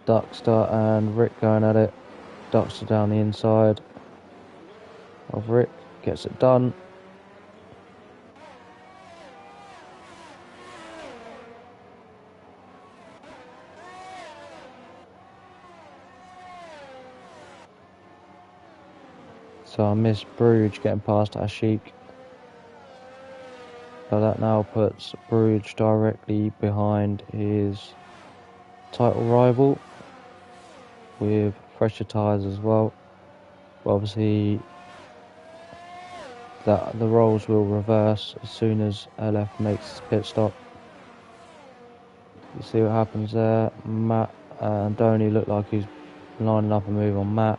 Duckster and Rick going at it. Duckster down the inside of Rick, gets it done. So I missed Bruge getting past Ashik. So that now puts Bruge directly behind his title rival with fresher tyres as well. But obviously that the roles will reverse as soon as LF makes his pit stop. You see what happens there. Matt and Donny look like he's lining up a move on Matt.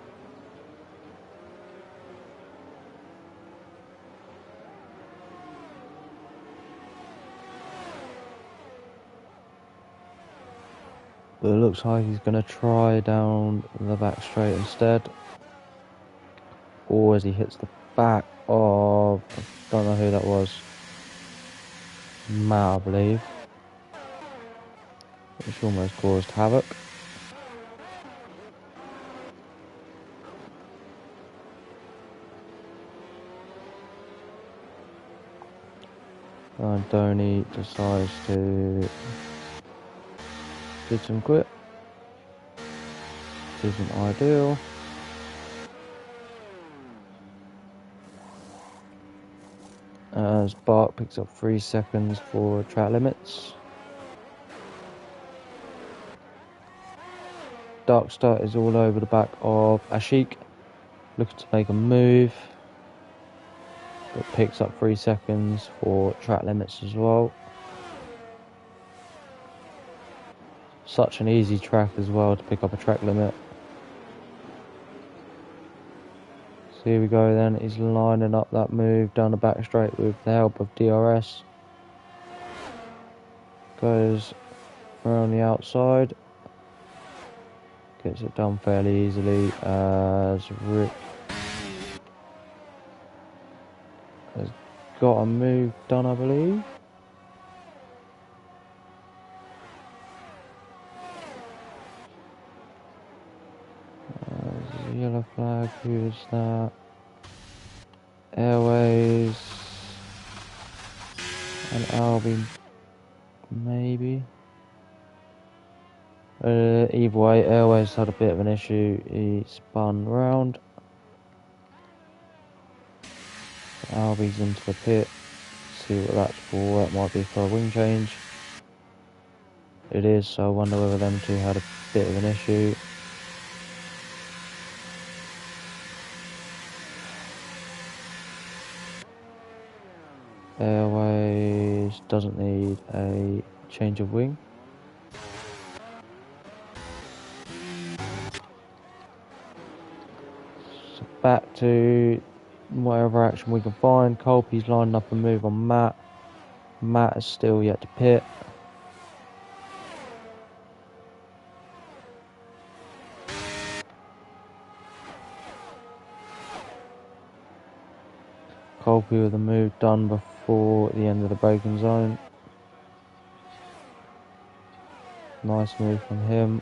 But it looks like he's going to try down the back straight instead. Or as he hits the back of, I don't know who that was. Matt, I believe, which almost caused havoc. And Donny decides to ditch and quit, which isn't ideal. As Bart picks up 3 seconds for track limits. Darkstar is all over the back of Ashik, looking to make a move, but picks up 3 seconds for track limits as well. Such an easy track as well to pick up a track limit. So here we go then, he's lining up that move down the back straight with the help of DRS. Goes around the outside. Gets it done fairly easily as Rick has got a move done, I believe. Yellow flag, who is that? Airways and Albi, maybe. Either way, Airways had a bit of an issue. He spun round. Albi's into the pit. See what that's for. That might be for a wing change. It is, so I wonder whether them two had a bit of an issue. Airways doesn't need a change of wing. So back to whatever action we can find. Colby's lining up a move on Matt. Matt is still yet to pit. Colby with a move done before the end of the braking zone. Nice move from him.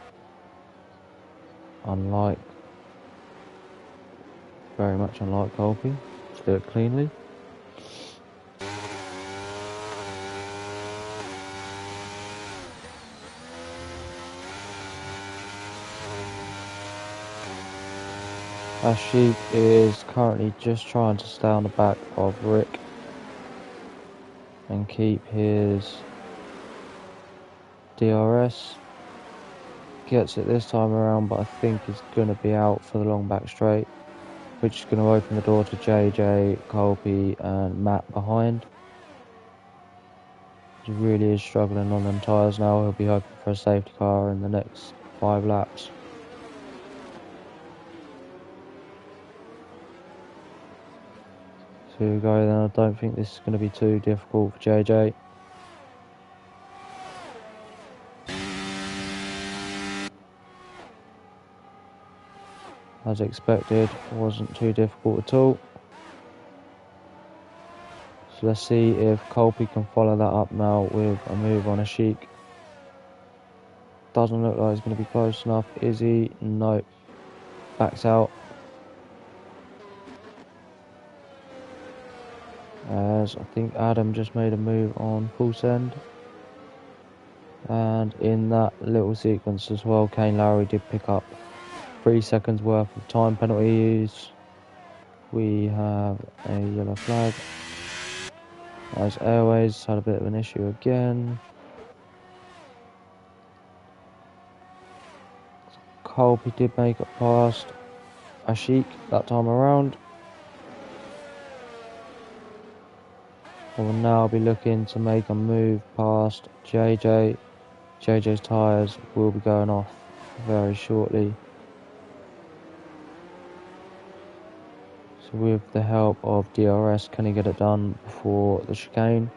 Very much unlike Colby. Let's do it cleanly. Ashik is currently just trying to stay on the back of Rick and keep his DRS. Gets it this time around, but I think he's going to be out for the long back straight, which is going to open the door to JJ, Colby and Matt behind. He really is struggling on them tyres now. He'll be hoping for a safety car in the next 5 laps. So here we go then. I don't think this is going to be too difficult for JJ. As expected, wasn't too difficult at all. So let's see if Colby can follow that up now with a move on Ashik. Doesn't look like he's going to be close enough, is he? Nope. Backs out. As I think Adam just made a move on full send. And in that little sequence as well, Kane Lowry did pick up 3 seconds worth of time penalties. We have a yellow flag. As Airways had a bit of an issue again. Colby did make it past Ashik that time around. I will now be looking to make a move past JJ. JJ's tyres will be going off very shortly. So with the help of DRS, can he get it done before the chicane?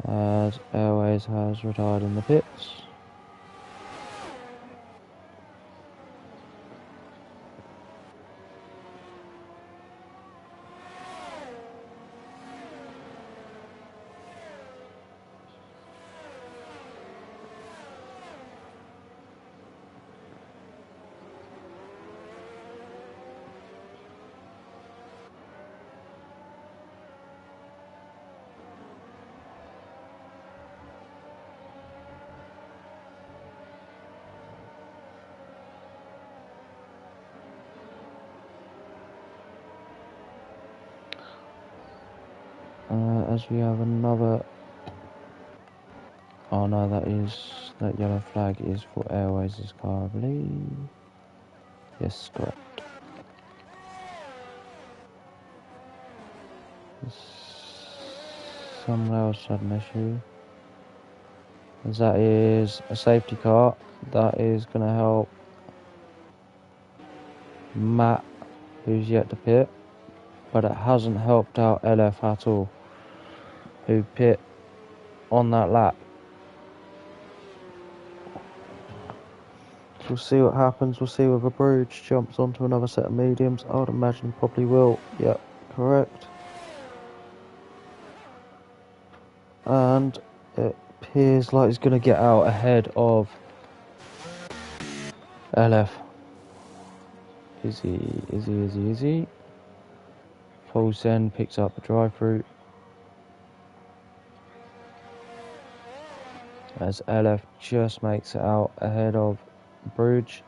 As Airways has retired in the pits. as we have another. Oh no, that yellow flag is for Airways' car, I believe. Yes, correct. Someone else had an issue. As that is a safety car. That is going to help Matt, who's yet to pit. But it hasn't helped out LF at all, who pit on that lap. So we'll see what happens. We'll see whether Bruge jumps onto another set of mediums. I would imagine he probably will. Yep, correct. And it appears like he's going to get out ahead of LF. Is he? Full send, picks up the drive through. As LF just makes it out ahead of Bruge.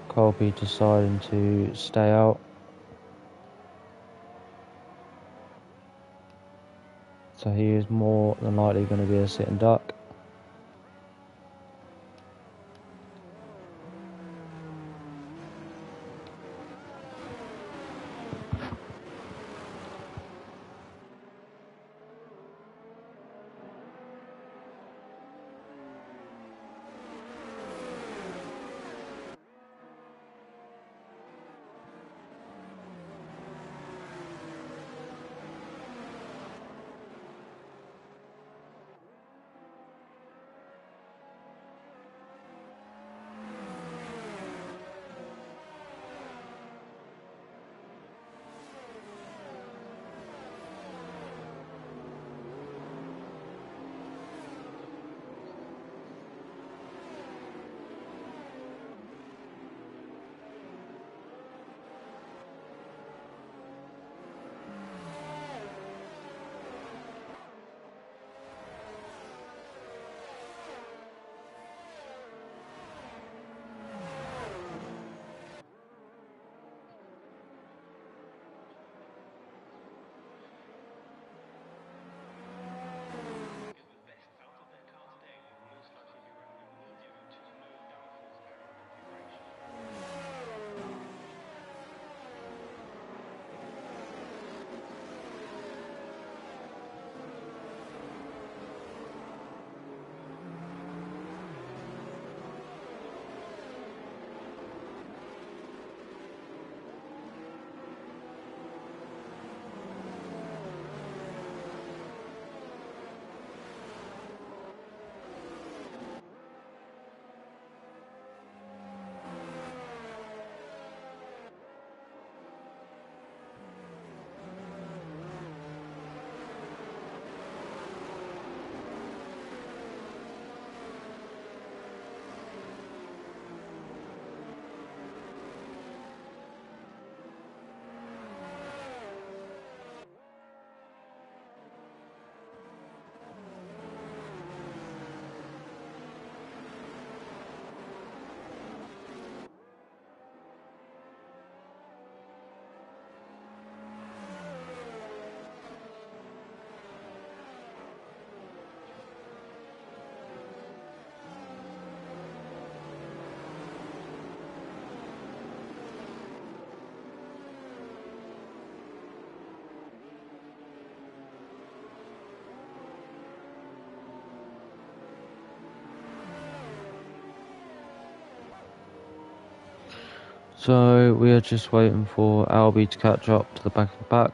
Colby deciding to stay out. So he is more than likely going to be a sitting duck. So we are just waiting for Albie to catch up to the back of the pack.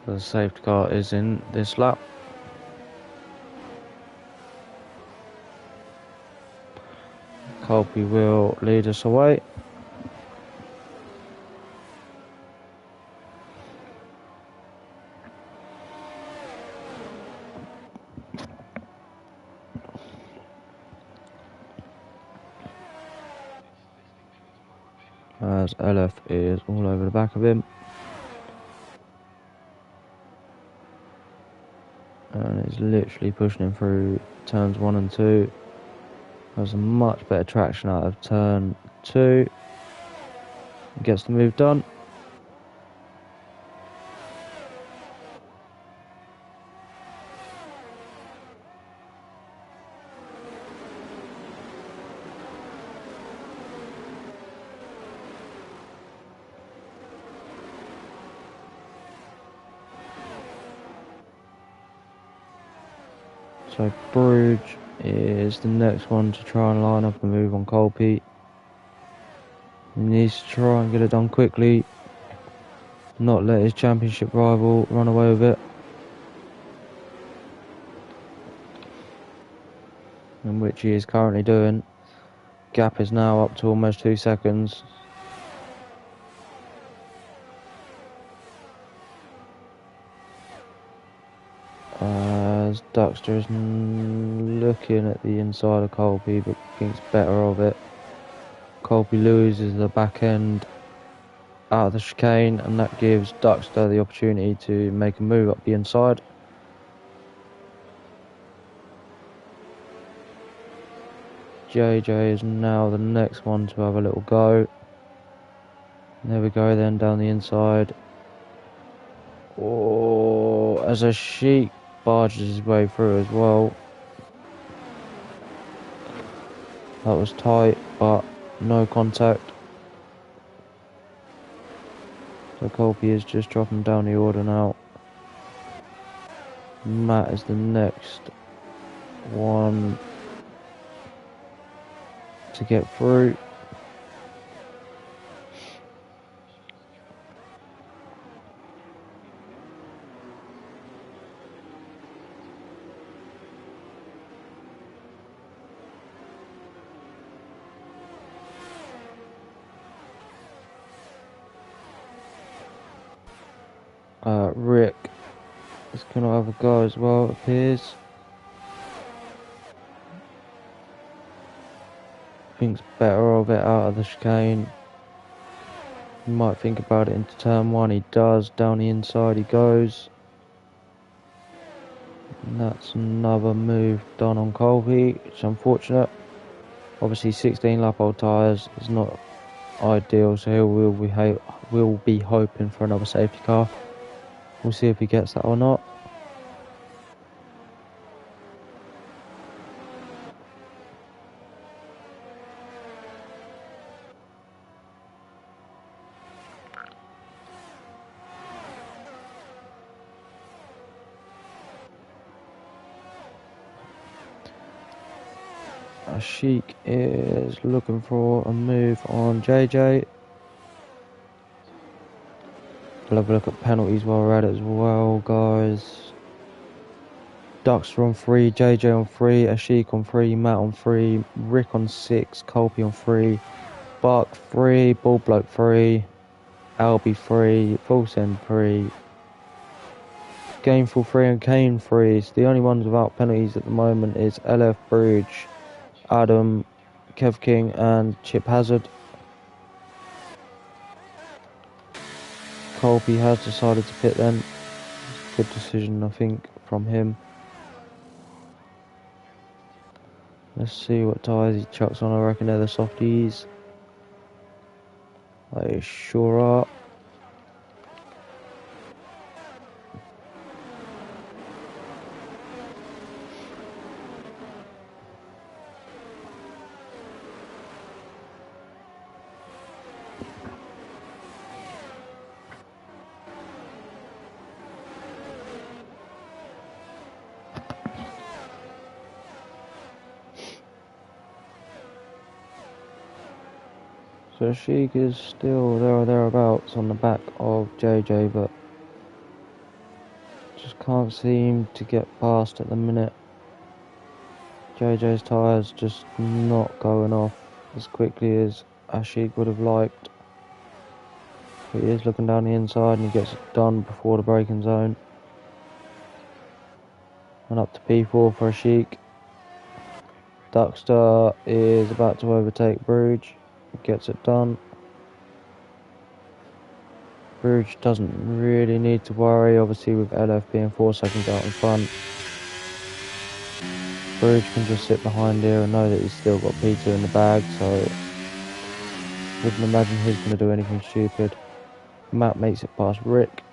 The safety car is in this lap. Colby will lead us away. As LF is all over the back of him. And is literally pushing him through turns 1 and 2. Has a much better traction out of turn 2. Gets the move done. So Bruges is the next one to try and line up a move on Colby. He needs to try and get it done quickly. Not let his championship rival run away with it. In which he is currently doing. Gap is now up to almost 2 seconds. As Duxter is looking at the inside of Colby but thinks better of it. Colby loses the back end out of the chicane, and that gives Duxter the opportunity to make a move up the inside. JJ is now the next one to have a little go. There we go then, down the inside. Oh, as a Sheik barges his way through as well. That was tight, but no contact. So Colby is just dropping down the order now. Matt is the next one to get through. Rick is going to have a go as well, it appears. Thinks better of it out of the chicane. He might think about it into turn 1. He does. Down the inside he goes. And that's another move done on Colby, which is unfortunate. Obviously 16 lap old tyres is not ideal, so he will be hoping for another safety car. We'll see if he gets that or not. Sheik is looking for a move on JJ. We'll have a look at penalties while we're at it as well, guys. Duxter on 3, JJ on 3, Ashik on 3, Matt on 3, Rick on 6, Colby on 3, Buck 3, Ball Bloke 3, Albie 3, Full Send 3, Gameful 3 and Kane 3. So the only ones without penalties at the moment is LF Bruges, Adam, Kev King and Chip Hazard. Colby has decided to pit then. Good decision, I think, from him. Let's see what tyres he chucks on. I reckon they're the softies. They sure are. So Sheik is still there or thereabouts on the back of JJ, but can't seem to get past at the minute. JJ's tyres just not going off as quickly as Ashik would have liked. But he is looking down the inside and he gets it done before the braking zone. And up to P4 for Ashik. Duckstar is about to overtake Bruges. Gets it done. Bruges doesn't really need to worry, obviously with LF being 4 seconds out in front. Bruges can just sit behind here and know that he's still got P2 in the bag, so wouldn't imagine he's going to do anything stupid. Matt makes it past Rick.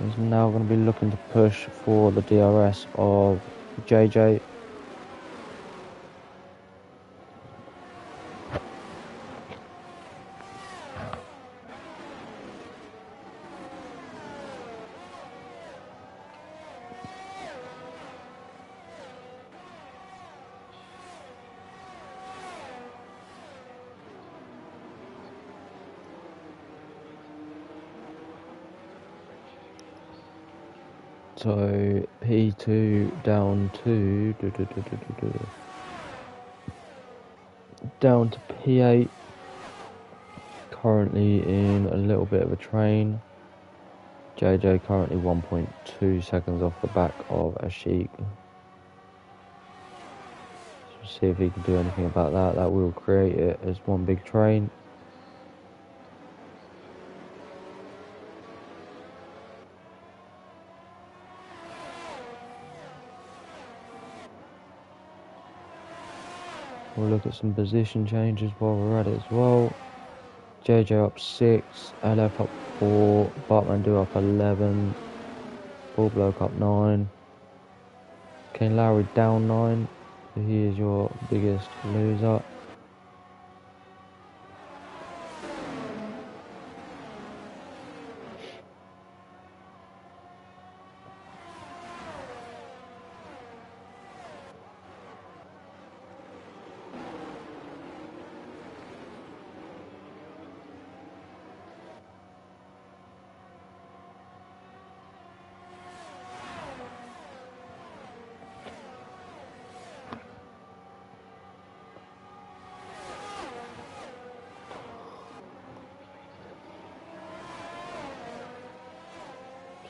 He's now going to be looking to push for the DRS of JJ. So P2 down to P8. Currently in a little bit of a train. JJ currently 1.2 seconds off the back of Ashik. So see if he can do anything about that. That will create it as one big train. We'll look at some position changes while we're at it as well. JJ up 6, LF up 4, Bartmandu up 11, Bullbloke up 9, Kane Lowry down 9, so he is your biggest loser.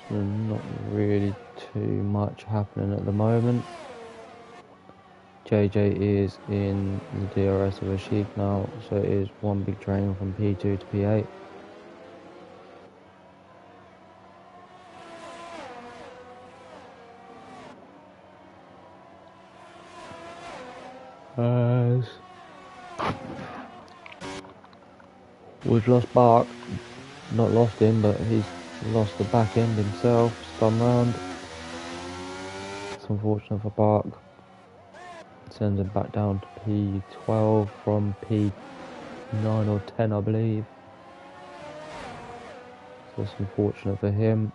So not really too much happening at the moment. JJ is in the DRS of Ashik now, so it is one big train from P2 to P8. As we've lost Bark, not lost him, but he's lost the back end himself, spun round. It's unfortunate for Bark. Sends him back down to P12 from P9 or 10, I believe. So it's unfortunate for him.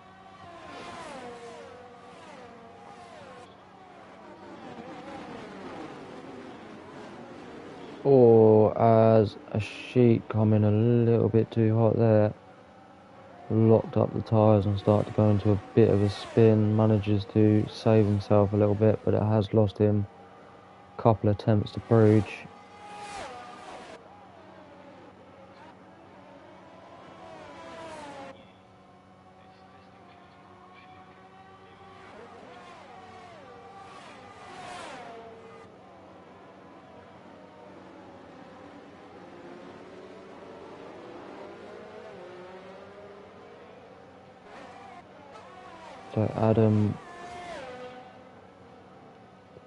Or as a sheet coming a little bit too hot there, locked up the tyres and started to go into a bit of a spin, manages to save himself a little bit, but it has lost him a couple attempts to Bruges. So Adam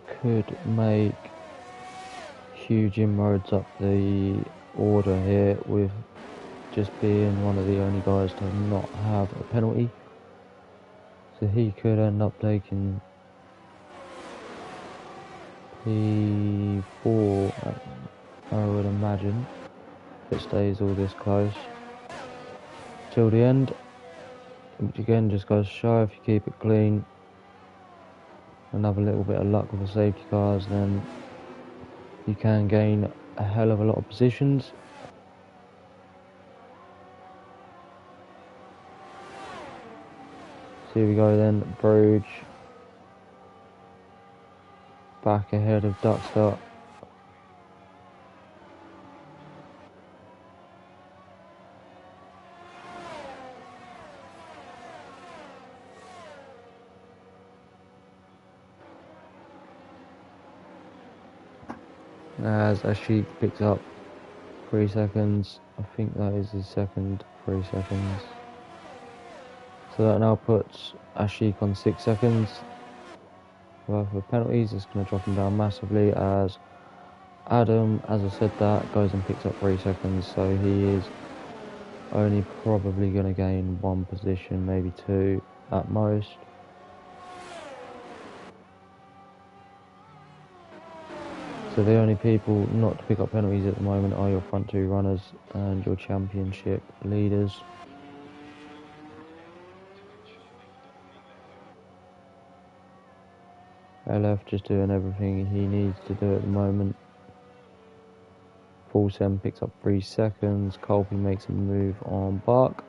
could make huge inroads up the order here with just being one of the only guys to not have a penalty. So he could end up taking P4, I would imagine, if it stays all this close till the end. Which again just goes to show if you keep it clean and have a little bit of luck with the safety cars, then you can gain a hell of a lot of positions. here we go then. Bruges back ahead of Duckstar. As Ashik picks up 3 seconds. I think that is his second 3 seconds. So that now puts Ashik on 6 seconds. Well, for penalties, it's going to drop him down massively as Adam, as I said that, goes and picks up 3 seconds. So he is only probably going to gain 1 position, maybe 2 at most. So the only people not to pick up penalties at the moment are your front 2 runners and your championship leaders. LF just doing everything he needs to do at the moment. Paulsen picks up 3 seconds. Colby makes a move on Bark.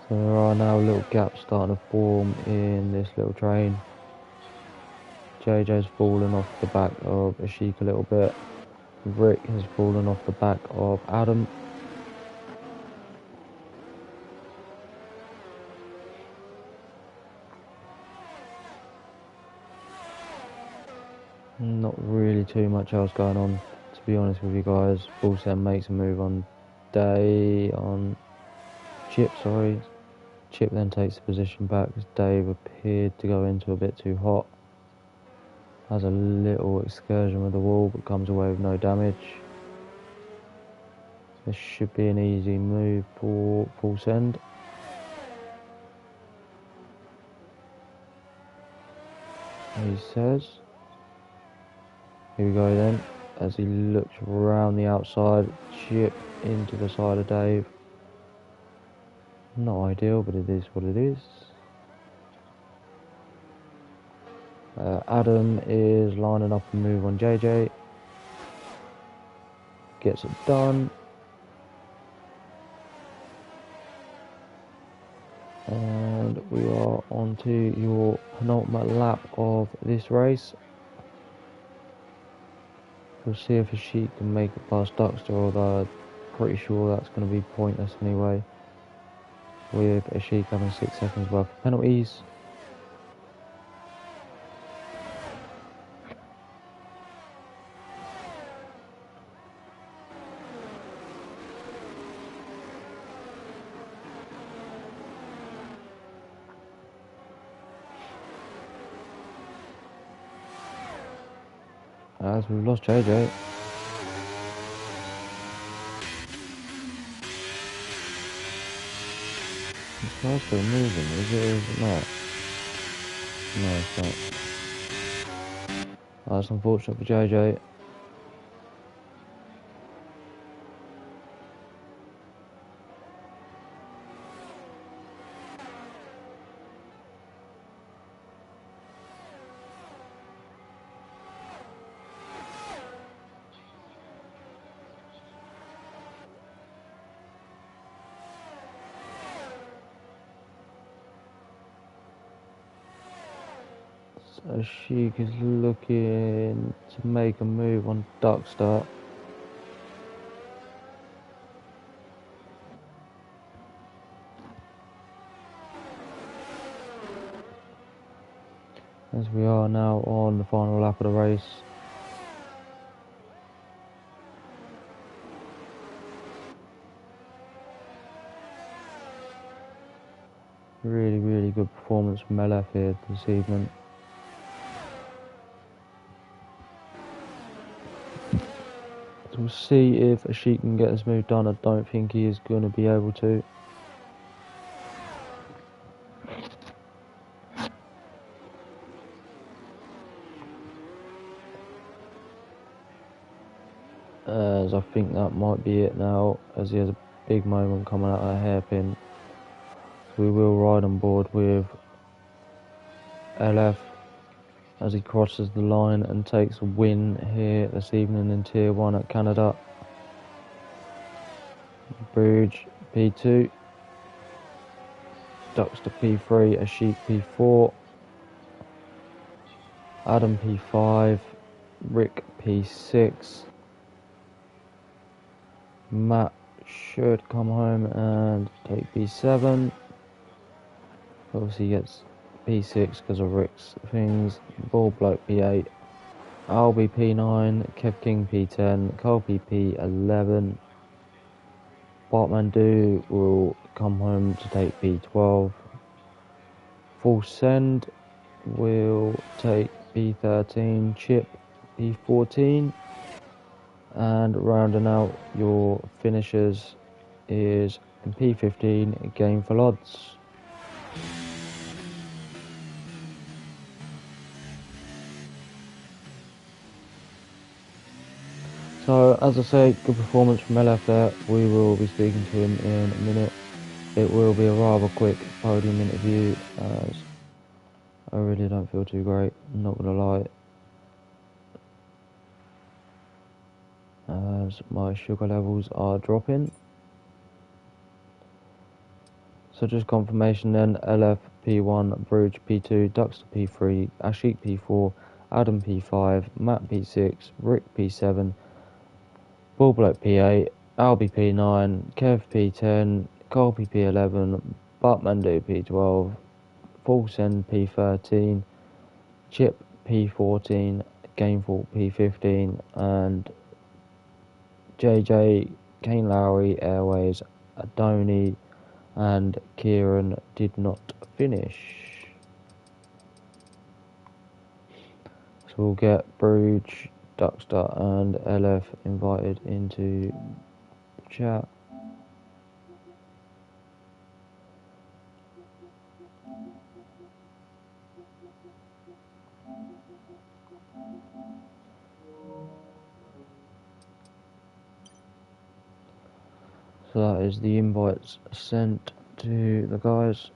So there are now little gaps starting to form in this little train. JJ's fallen off the back of Ashik a little bit. Rick has fallen off the back of Adam. Not really too much else going on, to be honest with you guys. Paulsen makes a move on Chip, sorry. Chip then takes the position back as Dave appeared to go into a bit too hot. Has a little excursion with the wall but comes away with no damage. This should be an easy move for Paulsen. He says. Here we go then, as he looks round the outside, Chip into the side of Dave. Not ideal, but it is what it is. Adam is lining up a move on JJ. Gets it done. And we are on to your penultimate lap of this race. We'll see if Ashik can make it past Duckster, although I'm pretty sure that's going to be pointless anyway, with Ashik having 6 seconds worth of penalties. As we've lost JJ. This car's still moving, is it or is it not? No, it's not. That's unfortunate for JJ. Ashik is looking to make a move on Duckstar. As we are now on the final lap of the race. Really, really good performance from LF here this evening. So we'll see if Ashik can get this move done. I don't think he is going to be able to. As I think that might be it now, as he has a big moment coming out of a hairpin. So we will ride on board with LF as he crosses the line and takes a win here this evening in Tier 1 at Canada. Bruges P2, ducks to P3, Ashik P4, Adam P5, Rick P6, Matt should come home and take P7. Obviously he gets P6 because of Rick's things. Ball Bloke P8, Albie P9, Kev King P10, Cole P11. Bartmandu will come home to take P12. Full Send will take P13, Chip P14, and rounding out your finishers is in P15, Gameful Odds. So, as I say, good performance from LF there. We will be speaking to him in a minute. It will be a rather quick podium interview, as I really don't feel too great, I'm not going to lie, as my sugar levels are dropping. So just confirmation then, LF P1, Bruges P2, Ducks to P3, Ashik P4, Adam P5, Matt P6, Rick P7, Bullbloke P8, Albie P9, Kev P10, Cole P11, Bartmandu P12, Full Send P13, Chip P14, Gameful P15, and JJ, Kane Lowry, Airways, Adoni, and Kieran did not finish. So we'll get Bruges, Duckster, and LF invited into the chat. So that is the invites sent to the guys.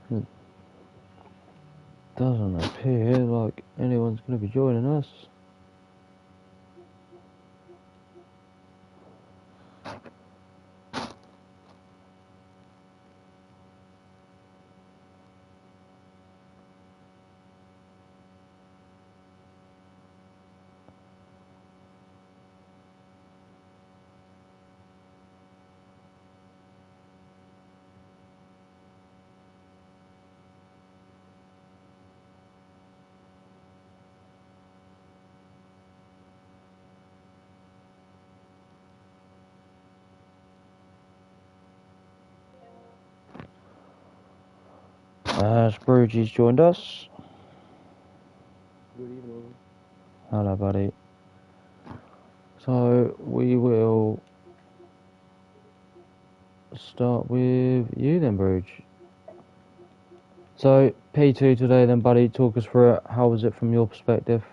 It doesn't appear like anyone's going to be joining us. Bruges joined us. Good evening. Hello, buddy. So we will start with you then, Bruges. So P2 today then, buddy. Talk us through it. How was it from your perspective?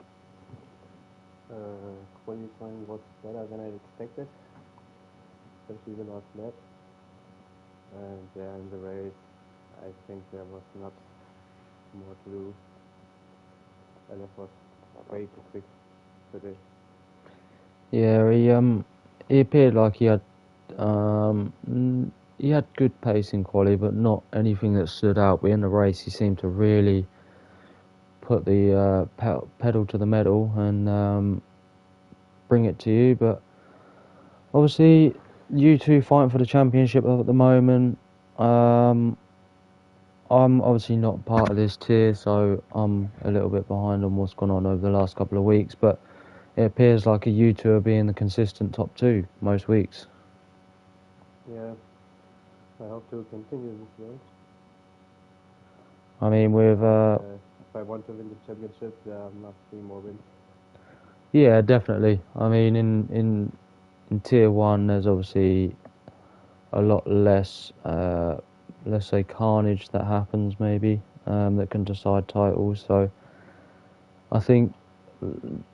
Qualifying was better than I expected, especially the last lap. And yeah, in the race, I think there was not more to do. LF was way too quick today. Yeah, he appeared like he had good pace in quali, but not anything that stood out. But in the race, he seemed to really put the pedal to the metal and bring it to you. But obviously, you two fighting for the championship at the moment. I'm obviously not part of this tier, so I'm a little bit behind on what's gone on over the last couple of weeks. But it appears like you two are being the consistent top two most weeks. Yeah, I hope to continue this way. I mean, with If I want to win the championship, there must be more wins. yeah, definitely. I mean, in tier one, there's obviously a lot less, let's say, carnage that happens maybe that can decide titles. So I think,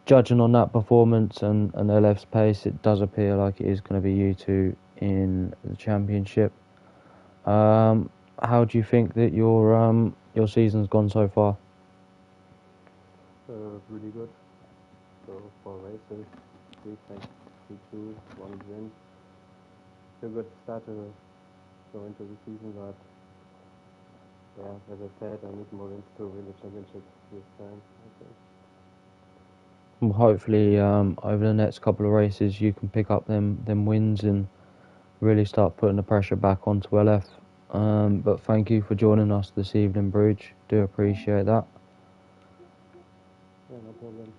judging on that performance and LF's pace, it does appear like it is going to be you two in the championship. How do you think that your season's gone so far? Really good. So 4 races, 3 P2, 1 win. It's a good start to go into the season, but yeah, as I said, I need more wins to win the championship this time, I think. Well, hopefully, over the next couple of races, you can pick up them wins and really start putting the pressure back onto LF. But thank you for joining us this evening, Bridge. Do appreciate that. Yeah, no problem.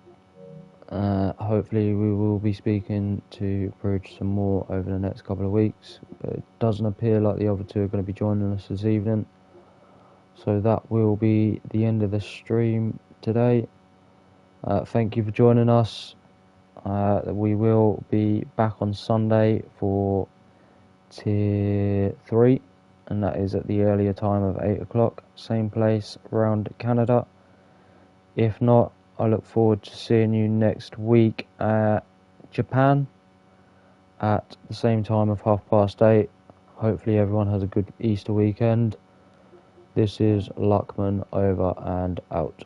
Hopefully, we will be speaking to Bridge some more over the next couple of weeks. But it doesn't appear like the other two are going to be joining us this evening. So that will be the end of the stream today. Thank you for joining us. We will be back on Sunday for Tier 3, and that is at the earlier time of 8 o'clock, same place around Canada. If not, I look forward to seeing you next week at Japan at the same time of 8:30. Hopefully everyone has a good Easter weekend. This is Luckman over and out.